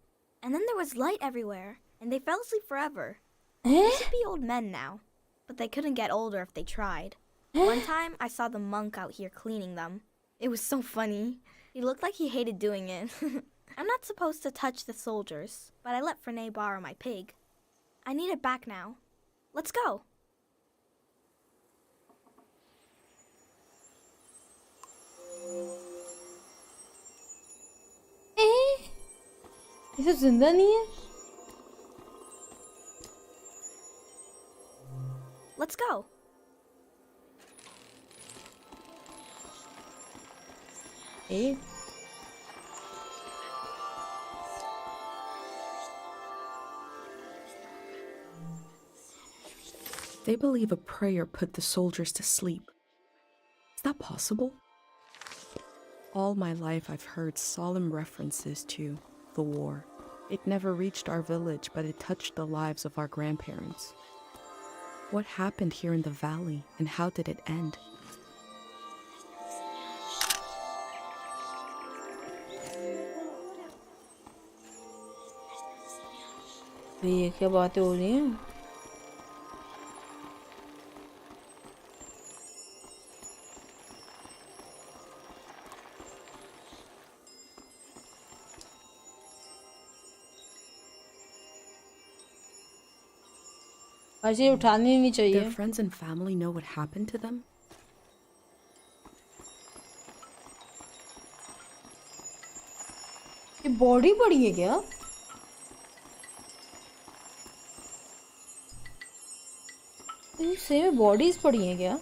And then there was light everywhere, and they fell asleep forever. They should be old men now, but they couldn't get older if they tried. One time, I saw the monk out here cleaning them. It was so funny. He looked like he hated doing it. I'm not supposed to touch the soldiers, but I let Refrain borrow my pig. I need it back now. Let's go. ये तो जिंदा नहीं है। Let's go. A They believe a prayer put the soldiers to sleep. Is that possible? All my life I've heard solemn references to the war. It never reached our village, but it touched the lives of our grandparents. What happened here in the valley, and how did it end? ये क्या बातें हो रही हैं? ऐसे उठानी नहीं चाहिए। Their friends and family know what happened to them? ये बॉडी पड़ी है क्या? ये सही में बॉडीज पड़ी हैं क्या?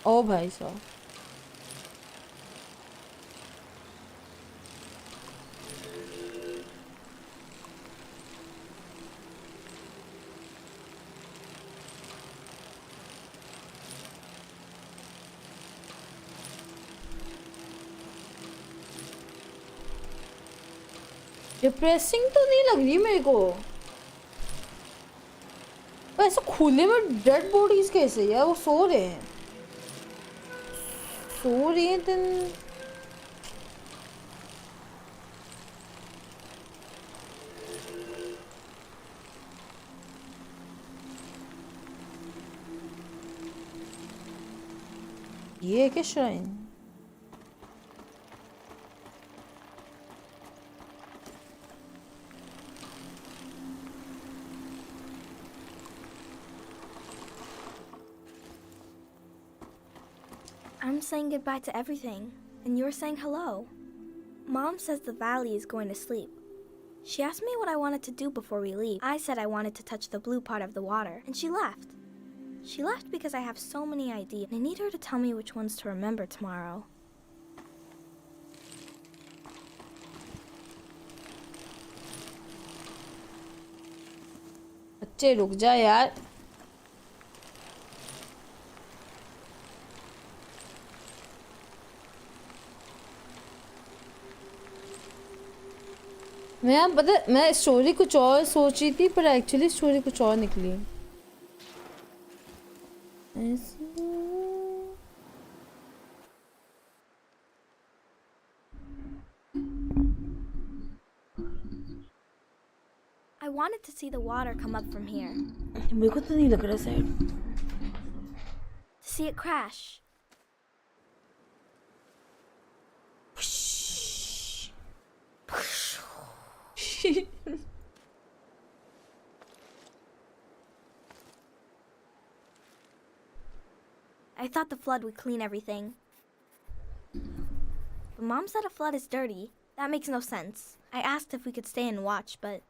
ओ भाई साहब डिप्रेसिंग तो नहीं लग रही मेरे को। ऐसा खुले में डेड बॉडीज कैसे यार? वो सो रहे हैं then ये है क्या shrine? I'm saying goodbye to everything, and you're saying hello. Mom says the valley is going to sleep. She asked me what I wanted to do before we leave. I said I wanted to touch the blue part of the water, and she left. She left because I have so many ideas, and I need her to tell me which ones to remember tomorrow. बच्चे रुक जा यार। मैं story कुछ और सोच रही थी पर एक्चुअली स्टोरी कुछ और निकली। I wanted to see the water come up from here. मेरे को तो नहीं लग रहा शायद। To see it crash. I thought the flood would clean everything. But Mom said a flood is dirty. That makes no sense. I asked if we could stay and watch, but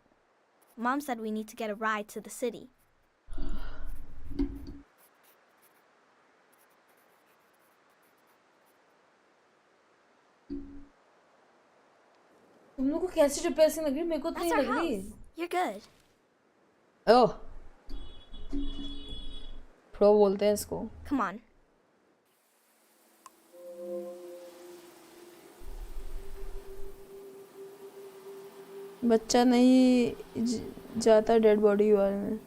Mom said we need to get a ride to the city. तुम लोग को कैसी depressing लग रही है? मेरे को तो नहीं लग रही। You're good. ओह प्रो बोलते हैं इसको। Come on. बच्चा नहीं जाता डेड बॉडी वाले में।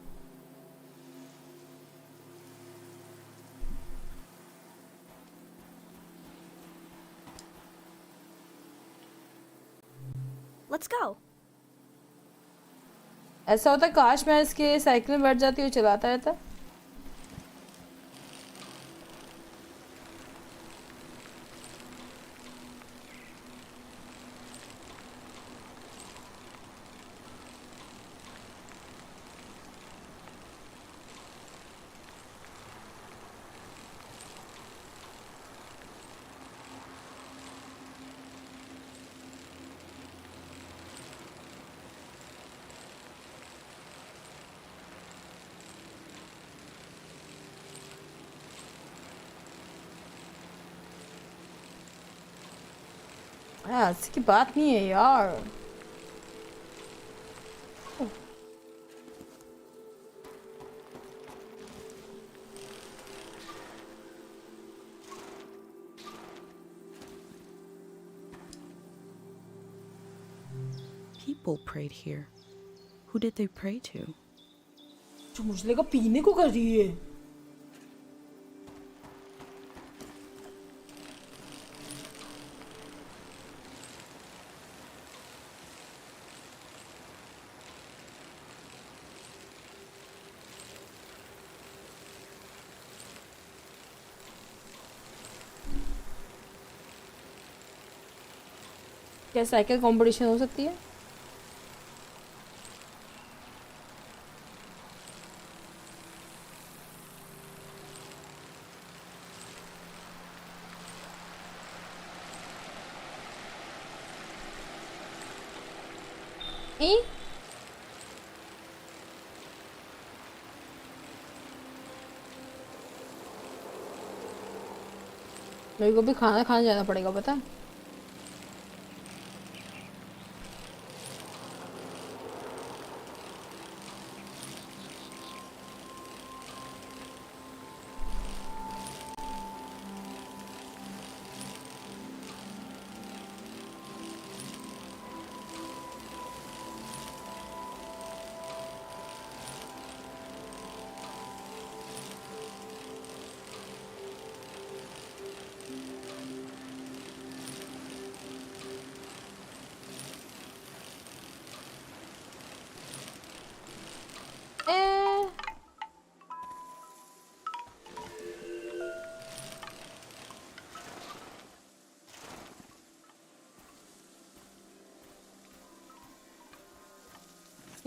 Let's go. ऐसा होता काश मैं इसके साइकिल में बैठ जाती और चलाता रहता। ऐसी की बात नहीं है यार. People prayed here. Who did they pray to? जो मुझे लगा पीने को कर रही है. क्या साइकिल कंपटीशन हो सकती है? ई? मेरे को भी खाना खाने जाना पड़ेगा पता है?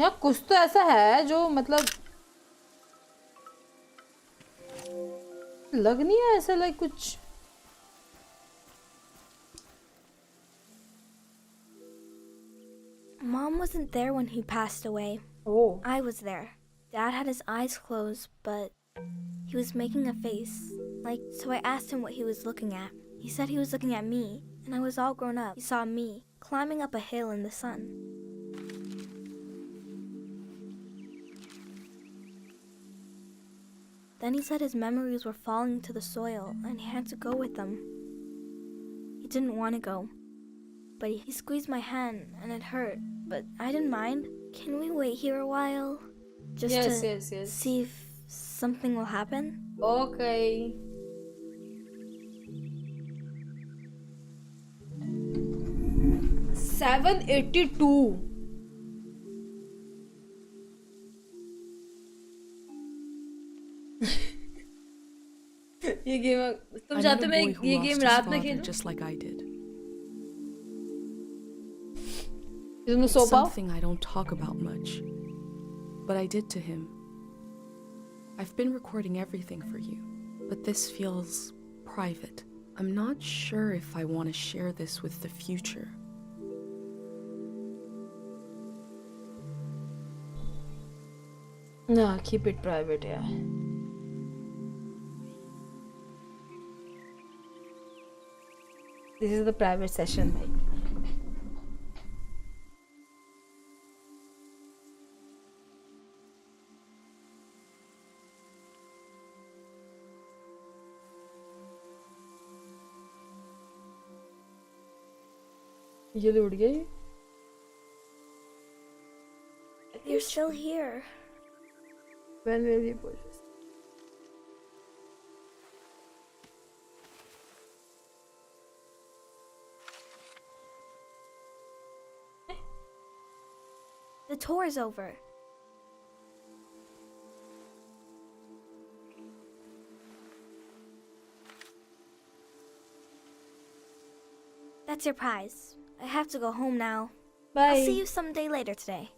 यार कुछ तो ऐसा है जो मतलब लग नहीं है ऐसा लाइक कुछ. Mom wasn't there when he passed away. Oh. I was there. Dad had his eyes closed, but he was making a face. So I asked him what he was looking at. He said he was looking at me, and I was all grown up. He saw me climbing up a hill in the sun. Then he said his memories were falling to the soil, and he had to go with them. He didn't want to go, but he squeezed my hand, and it hurt, but I didn't mind. Can we wait here a while? Just to see if something will happen? Okay. $782. ये game तुम चाहते हो मैं ये game रात में खेलूं? Just like I did. It's something I don't talk about much, but I did to him. I've been recording everything for you, but this feels private. I'm not sure if I want to share this with the future. No, keep it private, yeah. This is the private session, bhai. ये उड़ गई. You're still here. When will you push this? The tour is over. That's your prize. I have to go home now. Bye. I'll see you someday later today.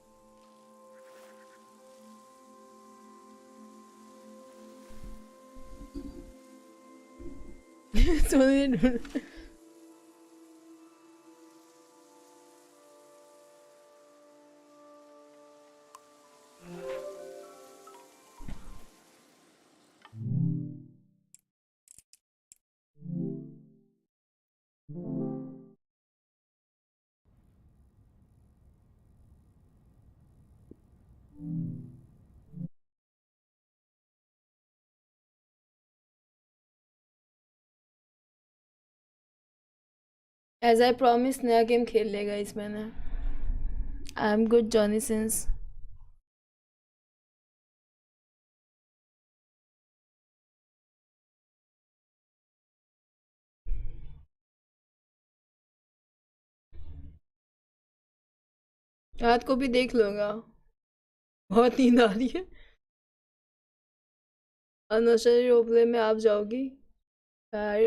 As I promise नया गेम खेल लेगा इस मैंने। I am good Johnny since. रात को भी देख लूंगा, बहुत नींद आ रही है। अनोशरी रोपले में आप जाओगी? I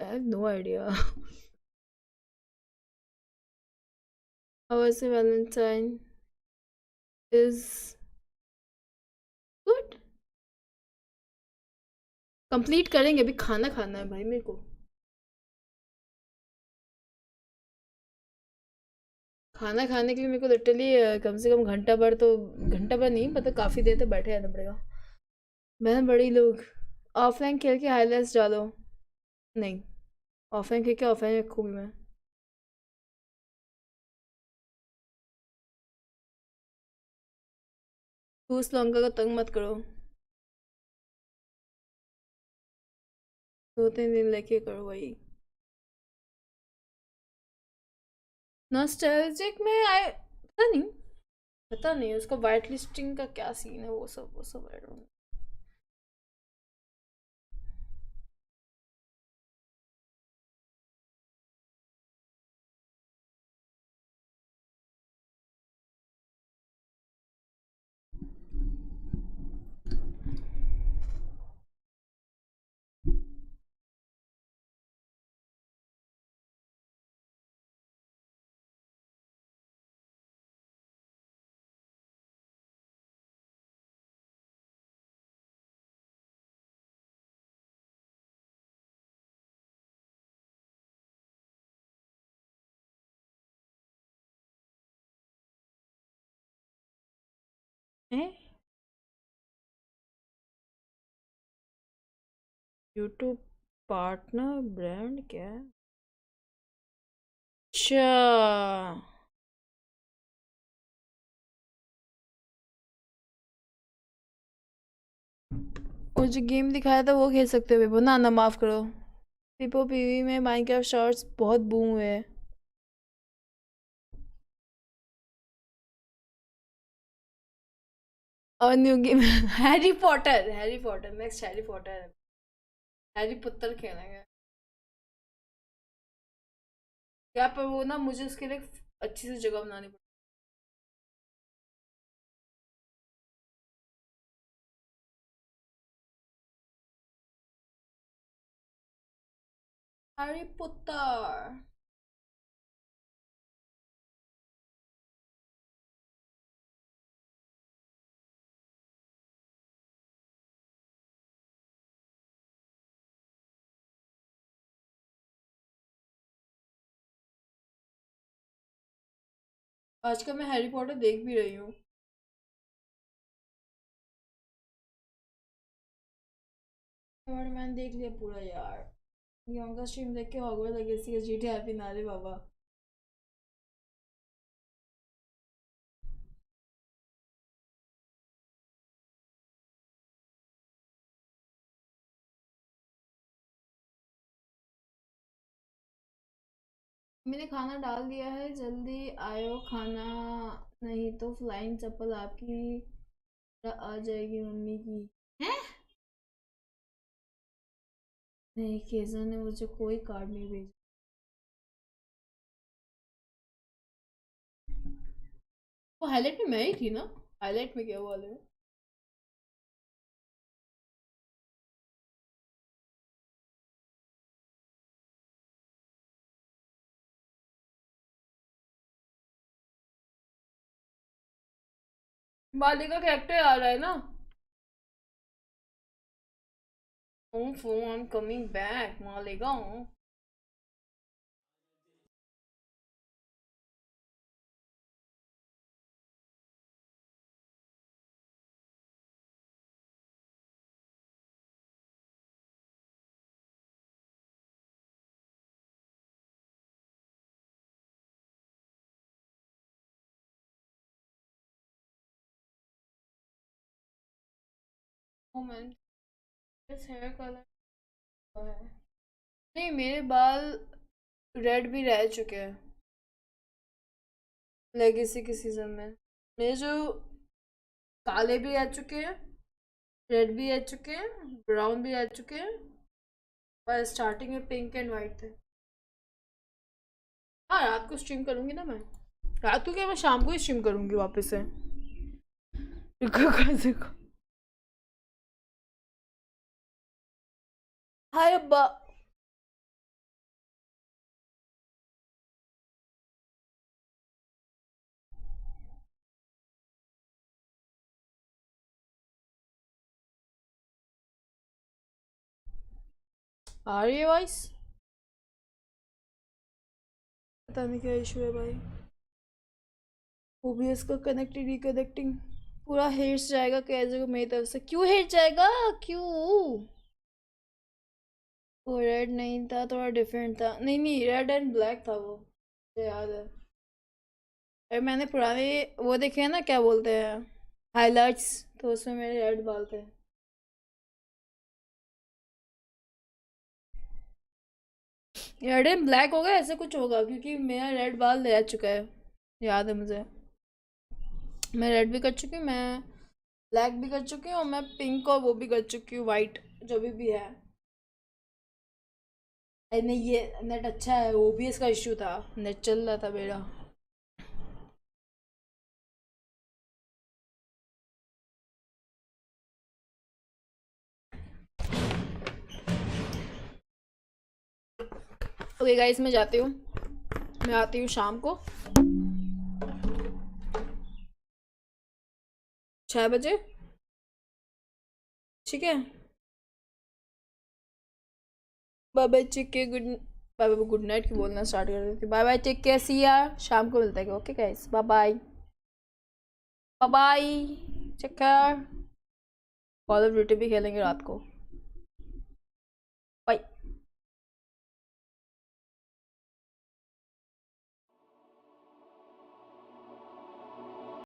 have no idea. How was the Valentine? Is good. Complete करेंगे, अभी खाना खाना है भाई मेरे को। खाना खाने के लिए मेरे को लिटरली कम से कम घंटा भर तो, घंटा भर नहीं मतलब काफ़ी देर तक बैठे रहना पड़ेगा। मैं बड़ी लोग ऑफलाइन खेल के हाईलाइट्स डालो। नहीं, ऑफलाइन खेल के ऑफलाइन रखूँगी मैं। उस लंका को तंग मत करो, 2-3 दिन लेके करो वही। नॉस्टैल्जिक में आए, पता नहीं उसका वाइट लिस्टिंग का क्या सीन है, वो सब I don't know। YouTube partner brand क्या है? अच्छा, वो जो गेम दिखाया था वो खेल सकते हो ना? ना माफ करो, पीपो पीवी में माइनक्राफ्ट शॉर्ट्स बहुत बूम हुए हैं। और new game Harry Potter next Harry Potter, Harry पुत्तर खेलेंगे क्या? पर वो ना मुझे उसके लिए अच्छी सी जगह बनानी पड़ेगी। हैरी पुत्तर आजकल मैं हैरी पॉटर देख भी रही हूँ, और मैंने देख लिया पूरा यार। योगा स्ट्रीम देख के हॉगवर्ट्स लेगेसी का जीटीए हैप्पी नारे बाबा। मैंने खाना डाल दिया है, जल्दी आयो खाना, नहीं तो फ्लाइंग चप्पल आपकी आ जाएगी मम्मी की। हैं? नहीं, केजा ने मुझे कोई कार्ड नहीं भेजा। वो हाईलाइट में मैं ही थी ना? हाईलाइट में क्या हुआ वाले में? मालिक का कैरेक्टर आ रहा है ना? आई एम कमिंग बैक मालेगा। मोमेंट, इस हेयर कलर है। नहीं, मेरे बाल रेड भी रह चुके हैं लेगेसी के सीजन में। मेरे जो काले भी आ चुके हैं, रेड भी आ चुके हैं, ब्राउन भी आ चुके हैं, और स्टार्टिंग में पिंक एंड वाइट थे। हाँ रात को स्ट्रीम करूँगी ना मैं, रात को क्या, मैं शाम को ही स्ट्रीम करूँगी वापस से। रुको कैसे को हाय अब्बा। आ रही है वॉइस? पता नहीं क्या इशू है भाई। ओबीएस का कनेक्टेड रिकनेक्टिंग पूरा हिट जाएगा कैसे को मेरी तरफ से। क्यों हिट जाएगा, क्यों? वो रेड नहीं था, थोड़ा डिफरेंट था। नहीं नहीं रेड एंड ब्लैक था वो, मुझे याद है। अरे मैंने पुराने वो देखे हैं ना, क्या बोलते हैं, हाइलाइट्स, तो उसमें मेरे रेड बाल थे। रेड एंड ब्लैक होगा ऐसे कुछ होगा, क्योंकि मेरा रेड बाल रह चुका है, याद है मुझे। मैं रेड भी कर चुकी हूँ, मैं ब्लैक भी कर चुकी हूँ, और मैं पिंक और वो भी कर चुकी हूँ, वाइट जो भी है। अरे नहीं ये नेट अच्छा है, ओबीएस का इशू था, नेट चल रहा था मेरा। ओके गाइस मैं जाती हूँ, मैं आती हूँ शाम को 6 बजे, ठीक है? Bye bye, take care, good bye bye, good night की बोलना स्टार्ट कर देती। Bye bye, take care, see यार, शाम को मिलते हैं। Okay guys, bye bye, bye bye, take care. Call of Duty भी खेलेंगे रात को।